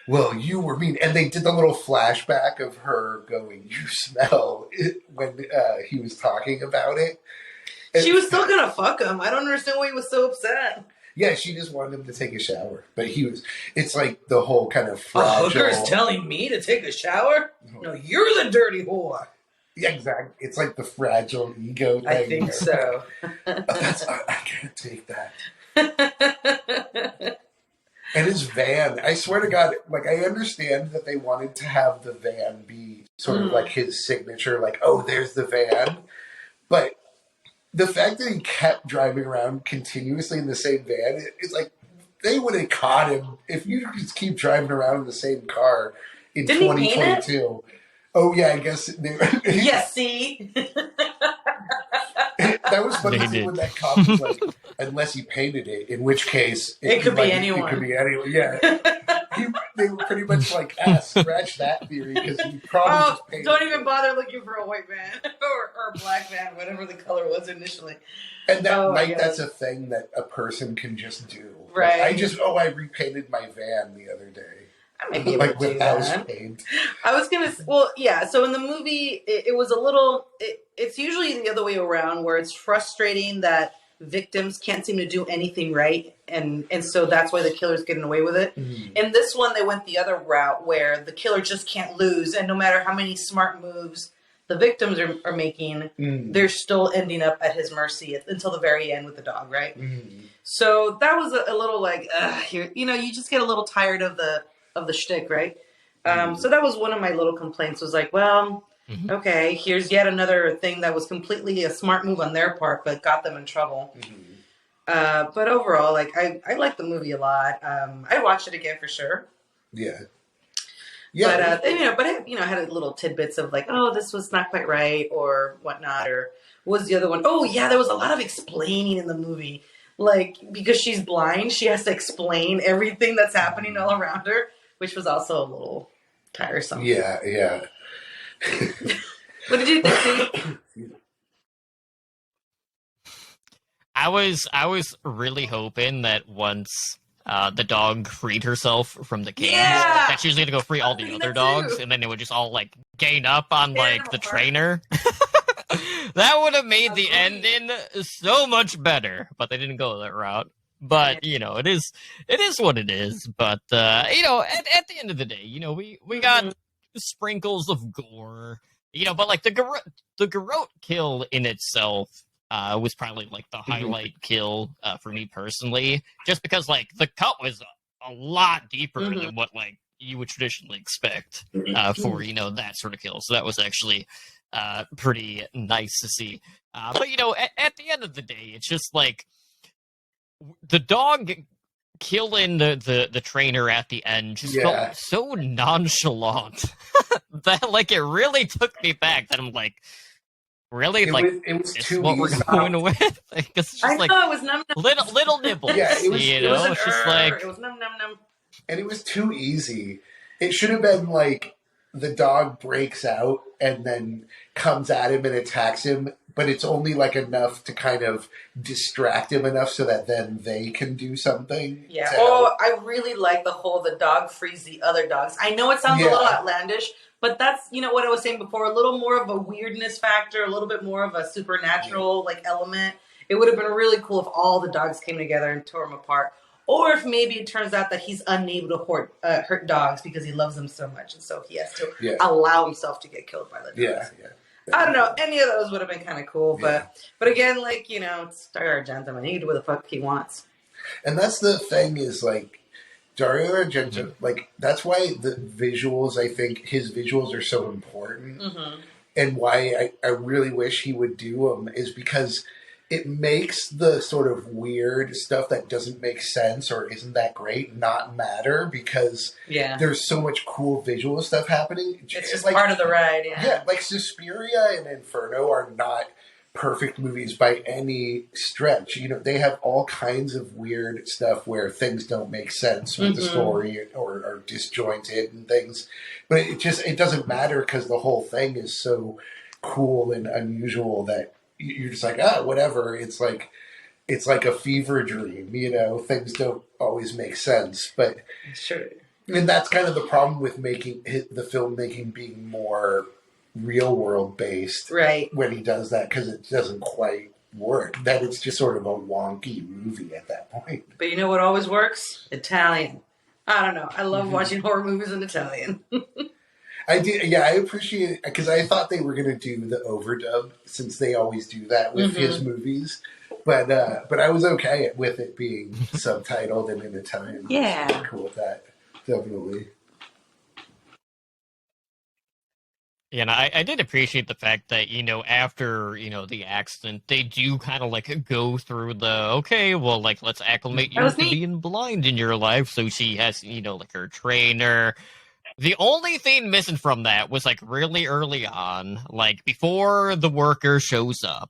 well, you were mean. And they did the little flashback of her going, you smell, when he was talking about it. And she was still gonna fuck him. I don't understand why he was so upset. yeah, she just wanted him to take a shower. But it's like the whole kind of A fragile. hooker's telling me to take a shower? No, you're the dirty whore. Yeah, exactly. It's like the fragile ego thing. I think so. I can't take that. And his van, I swear to God, like I understand that they wanted to have the van be sort of like his signature, like, oh, there's the van. But the fact that he kept driving around continuously in the same van, it's like they would have caught him if you just keep driving around in the same car in Didn't he paint 2022. Oh yeah, I guess they were. Yes, see? That was funny They too did. when that cop was like, unless he painted it, in which case It could be like, anyone. It could be anyone. Yeah, they were pretty much like, scratch that theory because he probably just painted Don't it. even bother looking for a white van or a black van, whatever the color was initially. And that Oh, yeah. that's a thing that a person can just do. Right. Like, I repainted my van the other day. I may be able Like to do with that. house paint. I was gonna, well, yeah. So in the movie, it was a little. It's usually the other way around, where it's frustrating that victims can't seem to do anything right, and so that's why the killer's getting away with it. Mm. In this one, they went the other route, where the killer just can't lose, and no matter how many smart moves the victims are making, they're still ending up at his mercy until the very end with the dog, right? Mm. So that was a little like, you just get a little tired of the shtick, right? So that was one of my little complaints. Was like, well, okay, here's yet another thing that was completely a smart move on their part, but got them in trouble. But overall, like I like the movie a lot. I'd watch it again for sure. Yeah. Yeah. But it had little tidbits of like, oh, this was not quite right or whatnot, or what was the other one? Oh yeah, there was a lot of explaining in the movie. Like, because she's blind, she has to explain everything that's happening all around her, which was also a little tiresome. Yeah. What did you think, Steve? I was really hoping that once the dog freed herself from the cage, that she was going to go free all the other dogs, and then they would just all like gang up on like the trainer. That would have made the ending so much better, but they didn't go that route. But it is what it is. But at the end of the day, we got sprinkles of gore. But like the garrote kill in itself was probably like the highlight kill for me personally, just because like the cut was a lot deeper than what like you would traditionally expect for that sort of kill. So that was actually pretty nice to see. But at the end of the day, it's just like the dog killing the trainer at the end just felt so nonchalant that like it really took me back. That I'm like, really, it was this too is what we're easy. going with. Like, it's just I like know, it was num num. little nibbles. Yeah, it was it's just like it was num num num. And it was too easy. It should have been like the dog breaks out and then comes at him and attacks him, but it's only like enough to kind of distract him enough so that then they can do something. Yeah. Oh, I really like the dog frees the other dogs. I know it sounds a little outlandish, but that's what I was saying before. A little more of a weirdness factor, a little bit more of a supernatural like element. It would have been really cool if all the dogs came together and tore him apart. Or if maybe it turns out that he's unable to hurt dogs because he loves them so much, and so he has to allow himself to get killed by the dogs. Yeah. I don't know. Any of those would have been kind of cool, but again, like it's Dario Argento, and he can do what the fuck he wants. And that's the thing is like Dario Argento, like that's why the visuals. I think his visuals are so important, and why I really wish he would do them is because it makes the sort of weird stuff that doesn't make sense or isn't that great not matter because there's so much cool visual stuff happening. It's just like, part of the ride, Yeah, like Suspiria and Inferno are not perfect movies by any stretch. They have all kinds of weird stuff where things don't make sense with the story or are disjointed and things. But it doesn't matter because the whole thing is so cool and unusual that you're just like, whatever. It's like a fever dream, things don't always make sense. But sure. And that's kind of the problem with making the filmmaking being more real world based. Right. When he does that, because it doesn't quite work. That it's just sort of a wonky movie at that point. But you know what always works? Italian. I don't know. I love watching horror movies in Italian. I did, I appreciate it because I thought they were going to do the overdub since they always do that with his movies, but I was okay with it being subtitled and in Italian. Yeah, I'm cool with that, definitely. And I did appreciate the fact that, after, the accident, they do kind of like go through okay, well, like, let's acclimate That you was to neat. being blind in your life. So she has, like her trainer. The only thing missing from that was like really early on, like before the worker shows up,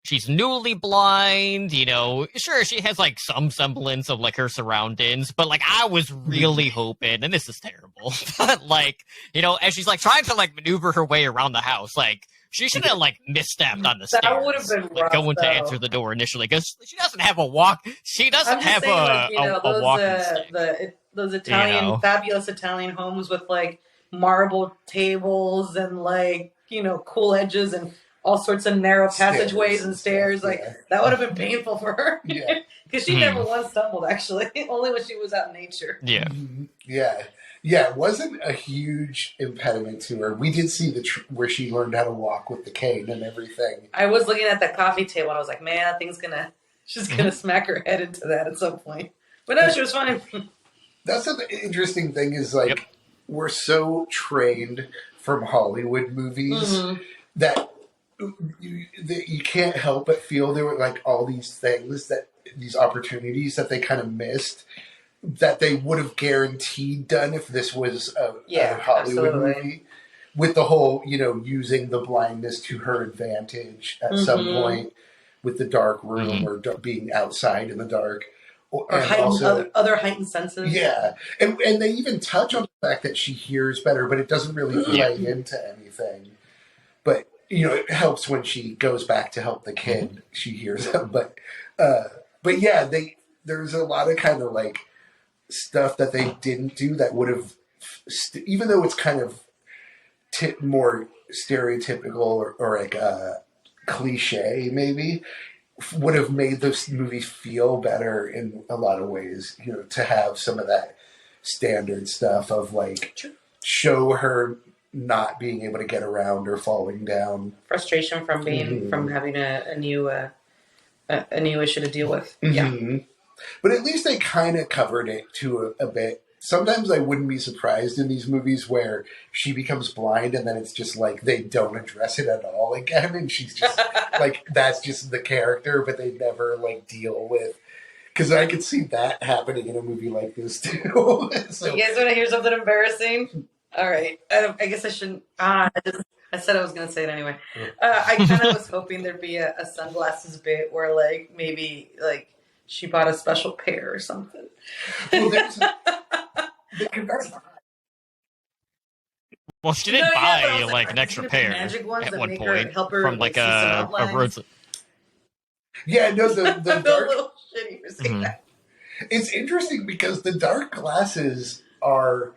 she's newly blind, sure, she has like some semblance of like her surroundings, but like I was really hoping, and this is terrible, but like, as she's like trying to like maneuver her way around the house, like she should have like misstepped on the That would have stairs, been like rough, going to though. answer the door initially, because she doesn't have a walk. She doesn't I'm just have saying, like, a walking stick. those Italian, fabulous Italian homes with like marble tables and like, cool edges and all sorts of narrow passageways and stairs. Like, that would have been painful for her. Yeah. Because she never once stumbled, actually. Only when she was out in nature. Yeah. Yeah. Yeah, it wasn't a huge impediment to her. We did see where she learned how to walk with the cane and everything. I was looking at that coffee table and I was like, man, that thing's she's gonna smack her head into that at some point. But no, she was fine. That's an interesting thing is like, we're so trained from Hollywood movies that you can't help but feel there were like all these things these opportunities that they kind of missed that they would have guaranteed done if this was a Hollywood movie, with the whole using the blindness to her advantage at some point with the dark room or being outside in the dark, or other heightened senses. Yeah, and they even touch on the fact that she hears better, but it doesn't really play into anything. But it helps when she goes back to help the kid. She hears them, but yeah, there's a lot of kind of like stuff that they didn't do that would have, even though it's kind of more stereotypical or like cliche, maybe would have made those movies feel better in a lot of ways. To have some of that standard stuff of like show her not being able to get around or falling down, frustration from being from having a new issue to deal with. But at least they kind of covered it to a bit. Sometimes I wouldn't be surprised in these movies where she becomes blind and then it's just like they don't address it at all again, and she's just like, that's just the character, but they never like deal with. Because I could see that happening in a movie like this too. So, you guys want to hear something embarrassing? All right. I guess I shouldn't. I said I was going to say it anyway. I kind of was hoping there'd be a sunglasses bit where, like, maybe, like, she bought a special pair or something. Well, well, she did buy, like, an extra pair at one point from, like, a road. Yeah, no, the dark... little shitty for saying that. It's interesting because the dark glasses are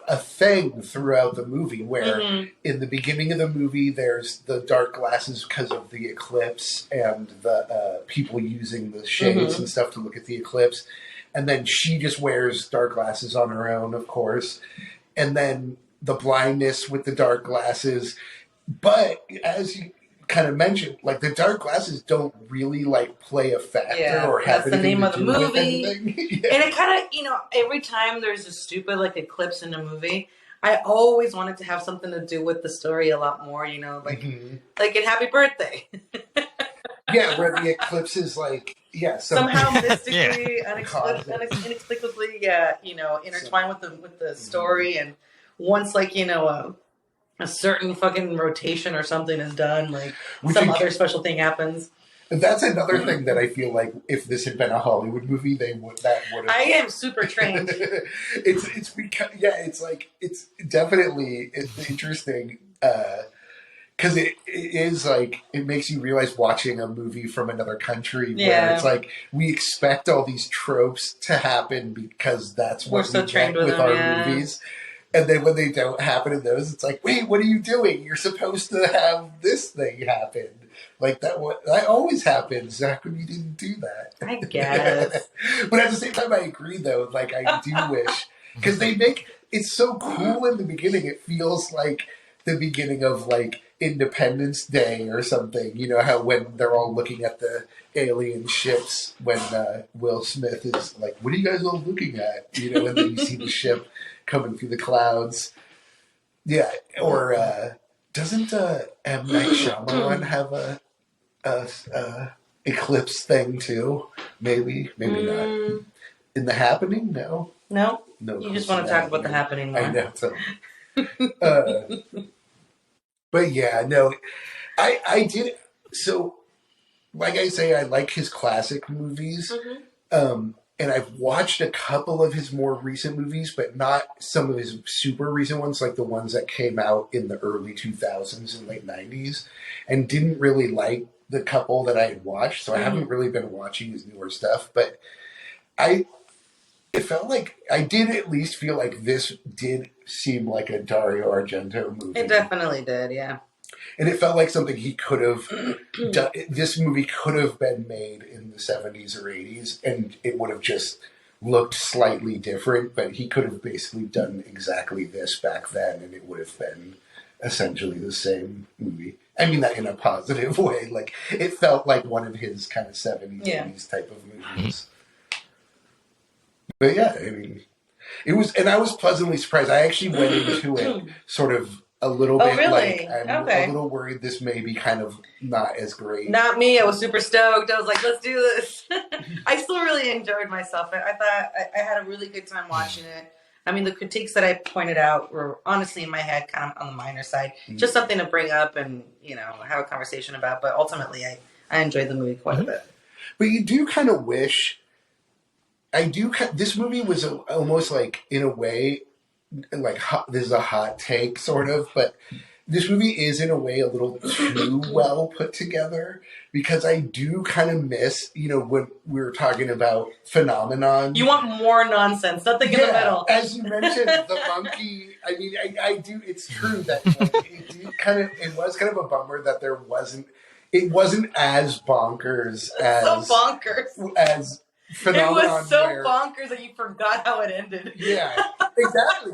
a thing throughout the movie, where in the beginning of the movie there's the dark glasses because of the eclipse and the people using the shades and stuff to look at the eclipse, and then she just wears dark glasses on her own, of course, and then the blindness with the dark glasses. But as you kind of mentioned, like, the dark glasses don't really like play a factor or have anything to do with anything. And it kind of, every time there's a stupid like eclipse in a movie, I always wanted to have something to do with the story a lot more, like like in Happy Birthday. Yeah, where the eclipse is like, somehow mystically, inexplicably, intertwined with the story, and once like a certain fucking rotation or something is done, like some other special thing happens. That's another thing that I feel like if this had been a Hollywood movie, that would have. I am super trained. it's because it's definitely interesting because it is like, it makes you realize watching a movie from another country where it's like we expect all these tropes to happen because that's what we get with our movies. And then when they don't happen in those, it's like, wait, what are you doing? You're supposed to have this thing happen. Like, that always happens, Zach, when you didn't do that. I guess. But at the same time, I agree, though. Like, I do wish. Because they make it's so cool in the beginning. It feels like the beginning of, like, Independence Day or something. You know, how when they're all looking at the alien ships when Will Smith is like, what are you guys all looking at? And then you see the ship coming through the clouds. Yeah, or doesn't M. Night Shyamalan have a eclipse thing too? Maybe not. In The Happening, no. No, No. you just want to talk about The Happening more. I know. So, but yeah, no, I did. So, like I say, I like his classic movies. And I've watched a couple of his more recent movies, but not some of his super recent ones, like the ones that came out in the early 2000s and late 90s, and didn't really like the couple that I had watched. So I haven't really been watching his newer stuff, but it felt like I did at least feel like this did seem like a Dario Argento movie. It definitely did, yeah. And it felt like something he could have done. This movie could have been made in the 70s or 80s, and it would have just looked slightly different, but he could have basically done exactly this back then, and it would have been essentially the same movie. I mean that in a positive way. Like, it felt like one of his kind of 70s, 80s type of movies. But yeah, I mean, it was, and I was pleasantly surprised. I actually went into it sort of a little bit really? like, I'm a little worried this may be kind of not as great. Not me. I was super stoked. I was like, let's do this. I still really enjoyed myself. I thought I had a really good time watching it. I mean, the critiques that I pointed out were honestly in my head kind of on the minor side. Just something to bring up and, have a conversation about. But ultimately, I enjoyed the movie quite a bit. But you do kind of wish... this movie was almost like, in a way, like this is a hot take, sort of, but this movie is in a way a little too well put together, because I do kind of miss, when we were talking about Phenomenon. You want more nonsense, nothing in the middle. As you mentioned, the monkey. I mean, I do. It's true that it was kind of a bummer that it wasn't as bonkers as Phenomenon. It was so bonkers that you forgot how it ended. Yeah, exactly.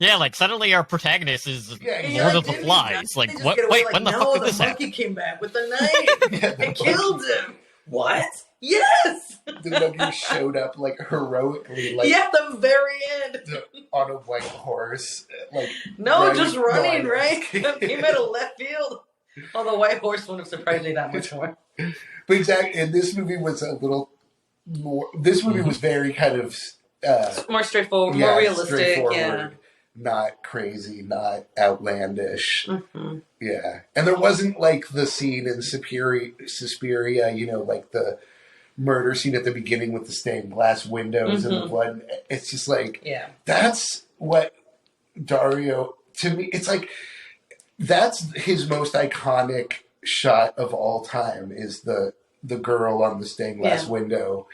Like suddenly our protagonist is Lord of the Flies. Like, what? Wait, when the fuck did this happen? The monkey came back with a knife and killed him. What? Yes. The monkey showed up heroically, at the very end, on a white horse, just running right. Came out of left field. Well, the white horse wouldn't have surprised me that much more. But exactly, and this movie was a little more. This movie was very kind of more straightforward, more realistic. Not crazy, not outlandish. Yeah, and there wasn't the scene in Suspiria, like the murder scene at the beginning with the stained glass windows and the blood. It's just that's what Dario, to me, it's like. That's his most iconic shot of all time, is the girl on the stained glass window.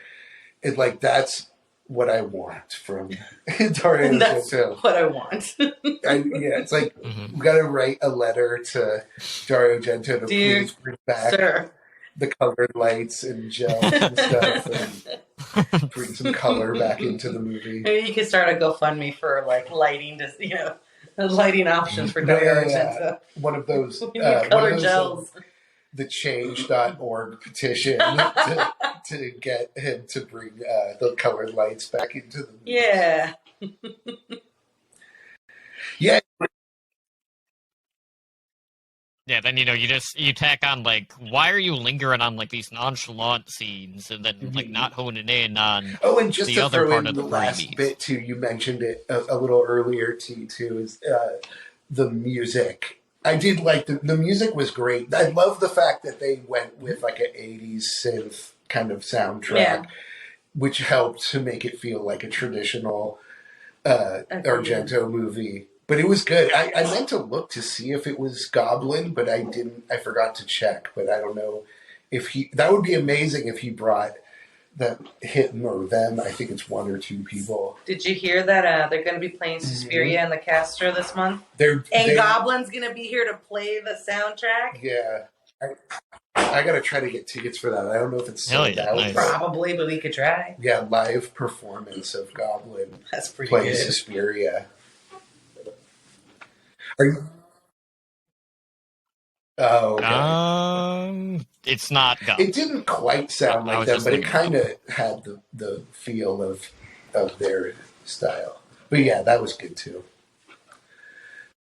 That's what I want from Dario Argento. That's what I want. It's like we got to write a letter to Dario Argento to please bring back the colored lights and gels and stuff, and bring some color back into the movie. Maybe you could start a GoFundMe for lighting, lighting options for Dario Argento. One of those color gels. The change.org petition to get him to bring the colored lights back into the movie. Yeah. Yeah. Yeah, then you tack on why are you lingering on these nonchalant scenes and then not honing in on and just the other part of the last bit too, you mentioned it a little earlier too, is the music. I did like the music was great. I love the fact that they went with an 80s synth kind of soundtrack, which helped to make it feel like a traditional Argento movie. But it was good. I meant to look to see if it was Goblin, but I didn't. I forgot to check. But I don't know if that would be amazing if he brought him or them. I think it's one or two people. Did you hear that they're going to be playing Suspiria in the Castro this month? Goblin's going to be here to play the soundtrack? Yeah. I got to try to get tickets for that. I don't know if it's sold out. Nice. Probably, but we could try. Yeah, live performance of Goblin. That's pretty playing good. Suspiria. Are you? Oh, okay. It's not Goblin. It didn't quite sound like them, but it kind of had the feel of their style. But yeah, that was good too.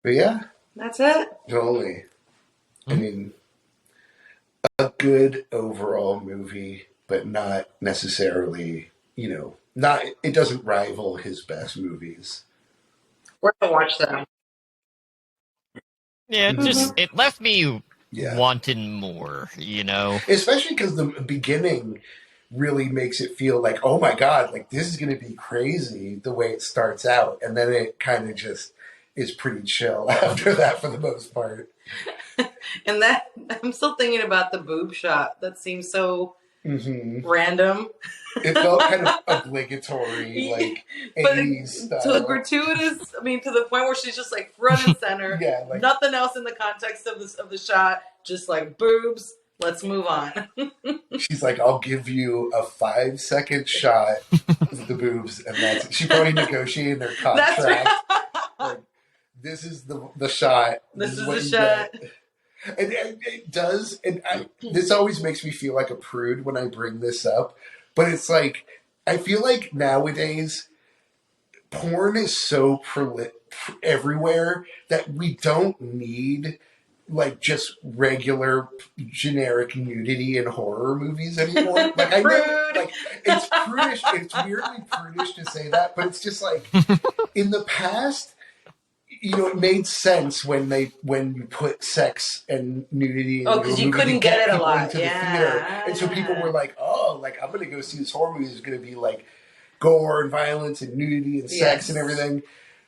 But yeah, That's it. totally. I mean, a good overall movie, but not necessarily, not, it doesn't rival his best movies. We're gonna watch them. Yeah, it left me Yeah. wanting more, Especially because the beginning really makes it feel like, oh my God, like this is going to be crazy the way it starts out. And then it kind of just is pretty chill after that for the most part. And that, I'm still thinking about the boob shot. That seems so random. It felt kind of obligatory, like 80s style. To a gratuitous, I mean, to the point where she's just like front and center. Yeah, like, nothing else in the context of the shot. Just like boobs. Let's move on. She's like, I'll give you a 5-second shot of the boobs, and that's it. She's probably negotiating their contract. That's right. Like, this is the shot. This is the shot. Get. And it does, and this always makes me feel like a prude when I bring this up, but it's like, I feel like nowadays, porn is so everywhere that we don't need like just regular generic nudity in horror movies anymore. Like I know, like it's prudish. It's weirdly prudish to say that, but it's just like in the past, it made sense when you put sex and nudity. Oh, because you couldn't get it a lot. Into the theater. And so people were like, "Oh, like I'm gonna go see this horror movie. It's gonna be like gore and violence and nudity and sex and everything."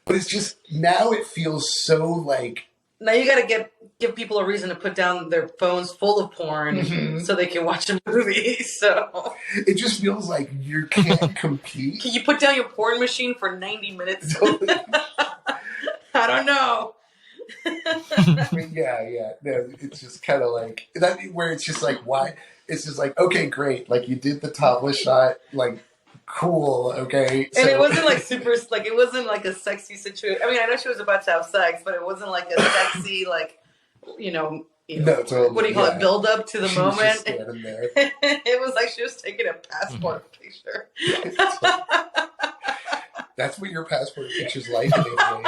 But it's just now it feels so like. Now you got to give people a reason to put down their phones full of porn so they can watch a movie. So it just feels like you can't compete. Can you put down your porn machine for 90 minutes? I don't know. Yeah. No, it's just kind of like that where it's just like, why? It's just like, okay, great. Like you did the topless shot, like cool, okay. And it wasn't like super, like it wasn't like a sexy situation. I mean, I know she was about to have sex, but it wasn't like a sexy, like, no, totally, what do you call it? Build up to the she moment. Was just standing there. It was like she was taking a passport picture. That's what your passport picture's like anyway.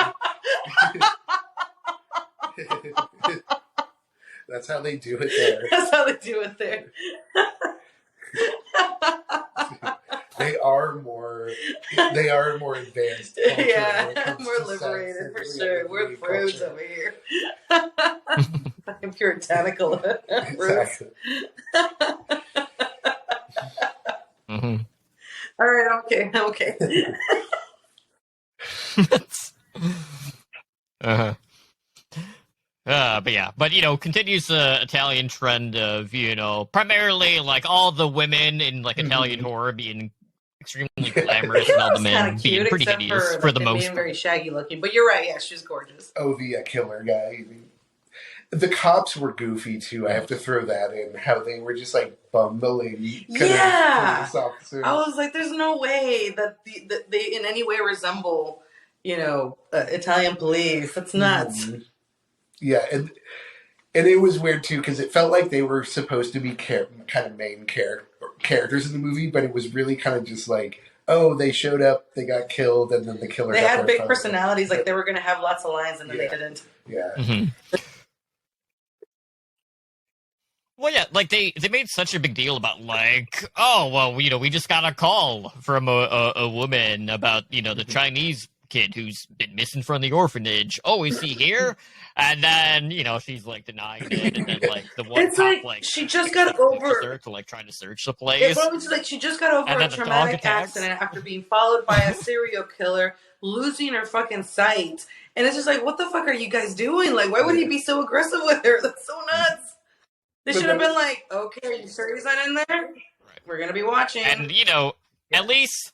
That's how they do it there. That's how they do it there. They are more advanced. Yeah, more liberated for sure. We're prudes over here. Fucking puritanical. Exactly. All right, okay. But continues the Italian trend of, primarily like all the women in like Italian horror being extremely glamorous and all the men being pretty hideous for the most being very shaggy looking. But you're right, yeah, she's gorgeous. Oh, the killer guy. The cops were goofy too. I have to throw that in. How they were just like bumbling. Police officers. I was like, there's no way that they in any way resemble, Italian police. That's nuts. Yeah, and it was weird too because it felt like they were supposed to be kind of main characters in the movie, but it was really kind of just like, oh, they showed up, they got killed, and then the killer. They had big personalities, like they were going to have lots of lines, and then they didn't. Yeah. Well, yeah, like they made such a big deal about like, oh, well, we just got a call from a woman about the Chinese kid who's been missing from the orphanage. Oh, is he here? And then she's like denying it, and then like the one it's cop like she just got over her to like trying to search the place. It's like she just got over a traumatic accident after being followed by a serial killer, losing her fucking sight, and it's just like, what the fuck are you guys doing? Like, why would he be so aggressive with her? That's so nuts. They should have been like, okay, are you sure he's not in there? Right. We're gonna be watching, and at least.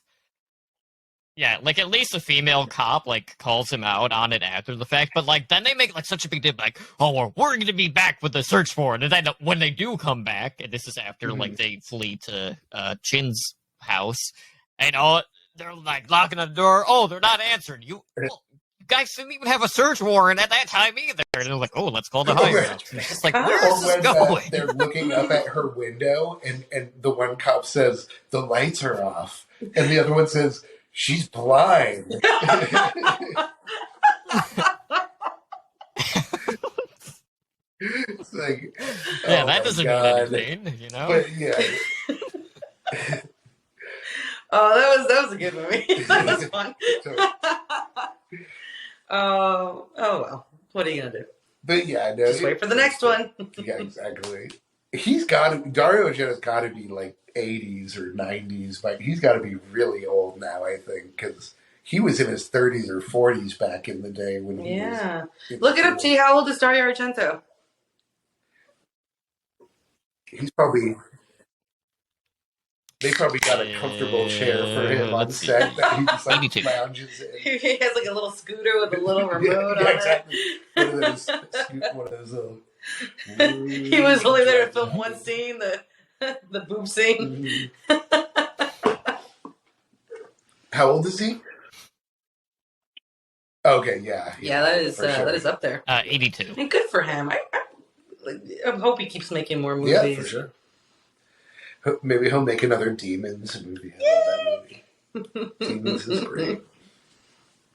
Yeah, like at least a female cop like calls him out on it after the fact, but like then they make like such a big deal, like, oh, we're going to be back with the search warrant, and then when they do come back, and this is after like they flee to Chin's house, and they're like knocking on the door. Oh, they're not answering. You guys didn't even have a search warrant at that time either. And they're like, oh, let's call the higher ups. It's just like, where's this going? They're looking up at her window, and the one cop says the lights are off, and the other one says, She's blind. It's like, Yeah, oh that my doesn't God. mean anything, you know? But yeah, Oh, that was a good movie. That was fun. Oh well. What are you gonna do? but yeah, no, Just wait for the next one. Yeah, exactly. Dario Argento's got to be like 80s or 90s, but he's got to be really old now, I think, because he was in his 30s or 40s back in the day when he Yeah. was. Look it up, T. How old is Dario Argento? He's probably. They probably got a comfortable chair for him on let's see. set that he just like 82. lounges in. He has like a little scooter with a little remote Yeah, on exactly. One of those little. it. He was only there to film one scene, the boob scene. How old is he? Okay, yeah. Yeah, that is for sure. that is up there. 82. And good for him. I hope he keeps making more movies. Yeah, for sure. Maybe he'll make another Demons movie. I love that movie. Demons is great.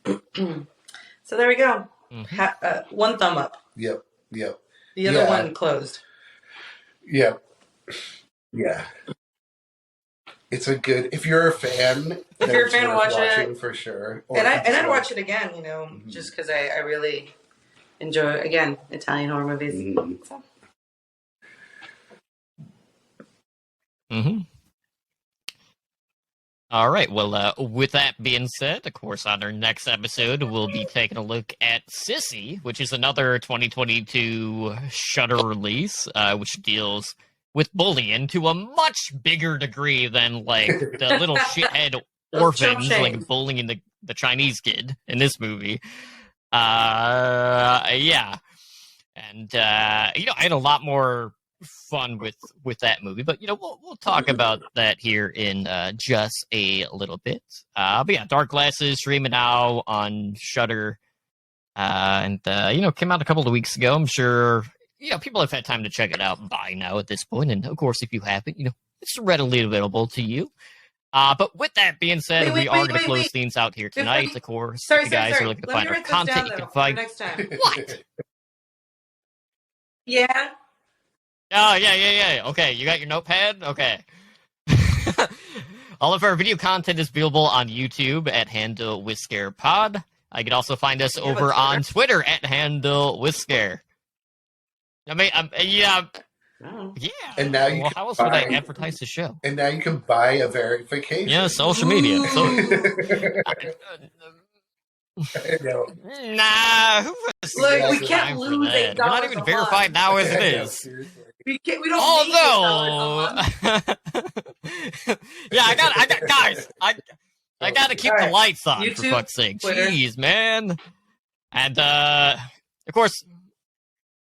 So there we go. Mm-hmm. One thumb up. Yep. The other one closed. Yep. Yeah. It's a good. If you're a fan, if you're a fan, worth watch watching it for sure. And I'd watch it again. Just because I really enjoy Italian horror movies. Mm-hmm. So. Mm-hmm. All right. Well, with that being said, of course, on our next episode, we'll be taking a look at Sissy, which is another 2022 Shudder release, which deals with bullying to a much bigger degree than like the little shithead orphans like bullying the Chinese kid in this movie. Yeah, and I had a lot more fun with that movie, but we'll talk about that here in just a little bit. But yeah, Dark Glasses streaming now on Shudder, and came out a couple of weeks ago. I'm sure people have had time to check it out by now at this point, and of course, if you haven't, it's readily available to you. But with that being said, we are going to close things out here tonight. Of course, if you guys are looking to find our content, you can find next time. What? Yeah. Oh, yeah. Okay, you got your notepad? Okay. All of our video content is viewable on YouTube at Handle with Scare Pod. You can also find us over on Twitter at Handle with Scare. I mean, yeah. And now you how else would I advertise the show? And now you can buy a verification. Yeah, social media. I know. Nah, who was Look, we can't lose $8. We're not even verified now as it is. We don't need $8 yeah, I got guys. I got to keep the lights on YouTube, for fuck's sake. Twitter. Jeez, man. And of course,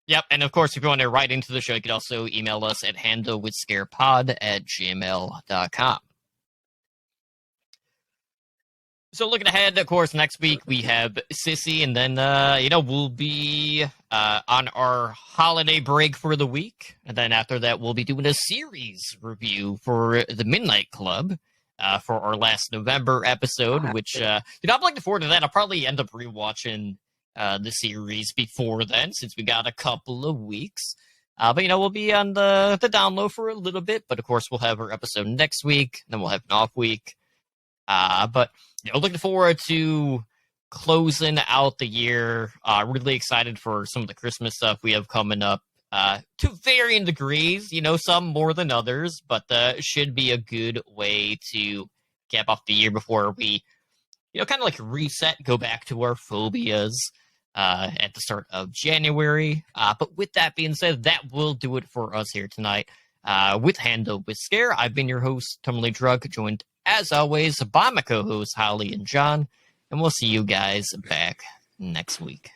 yep. And of course, if you want to write into the show, you can also email us at handlewithscarepod@gmail.com. So looking ahead, of course, next week we have Sissy, and then we'll be on our holiday break for the week, and then after that we'll be doing a series review for the Midnight Club for our last November episode. Which I'm looking forward to that. I'll probably end up rewatching the series before then, since we got a couple of weeks. But we'll be on the download for a little bit. But of course, we'll have our episode next week, and then we'll have an off week. But looking forward to closing out the year. Really excited for some of the Christmas stuff we have coming up. To varying degrees, some more than others, but should be a good way to cap off the year before we, kind of like reset, go back to our phobias at the start of January. But with that being said, that will do it for us here tonight. With Handle with Scare, I've been your host, Tommy Drug, joined as always by my co-hosts Holly and John, and we'll see you guys back next week.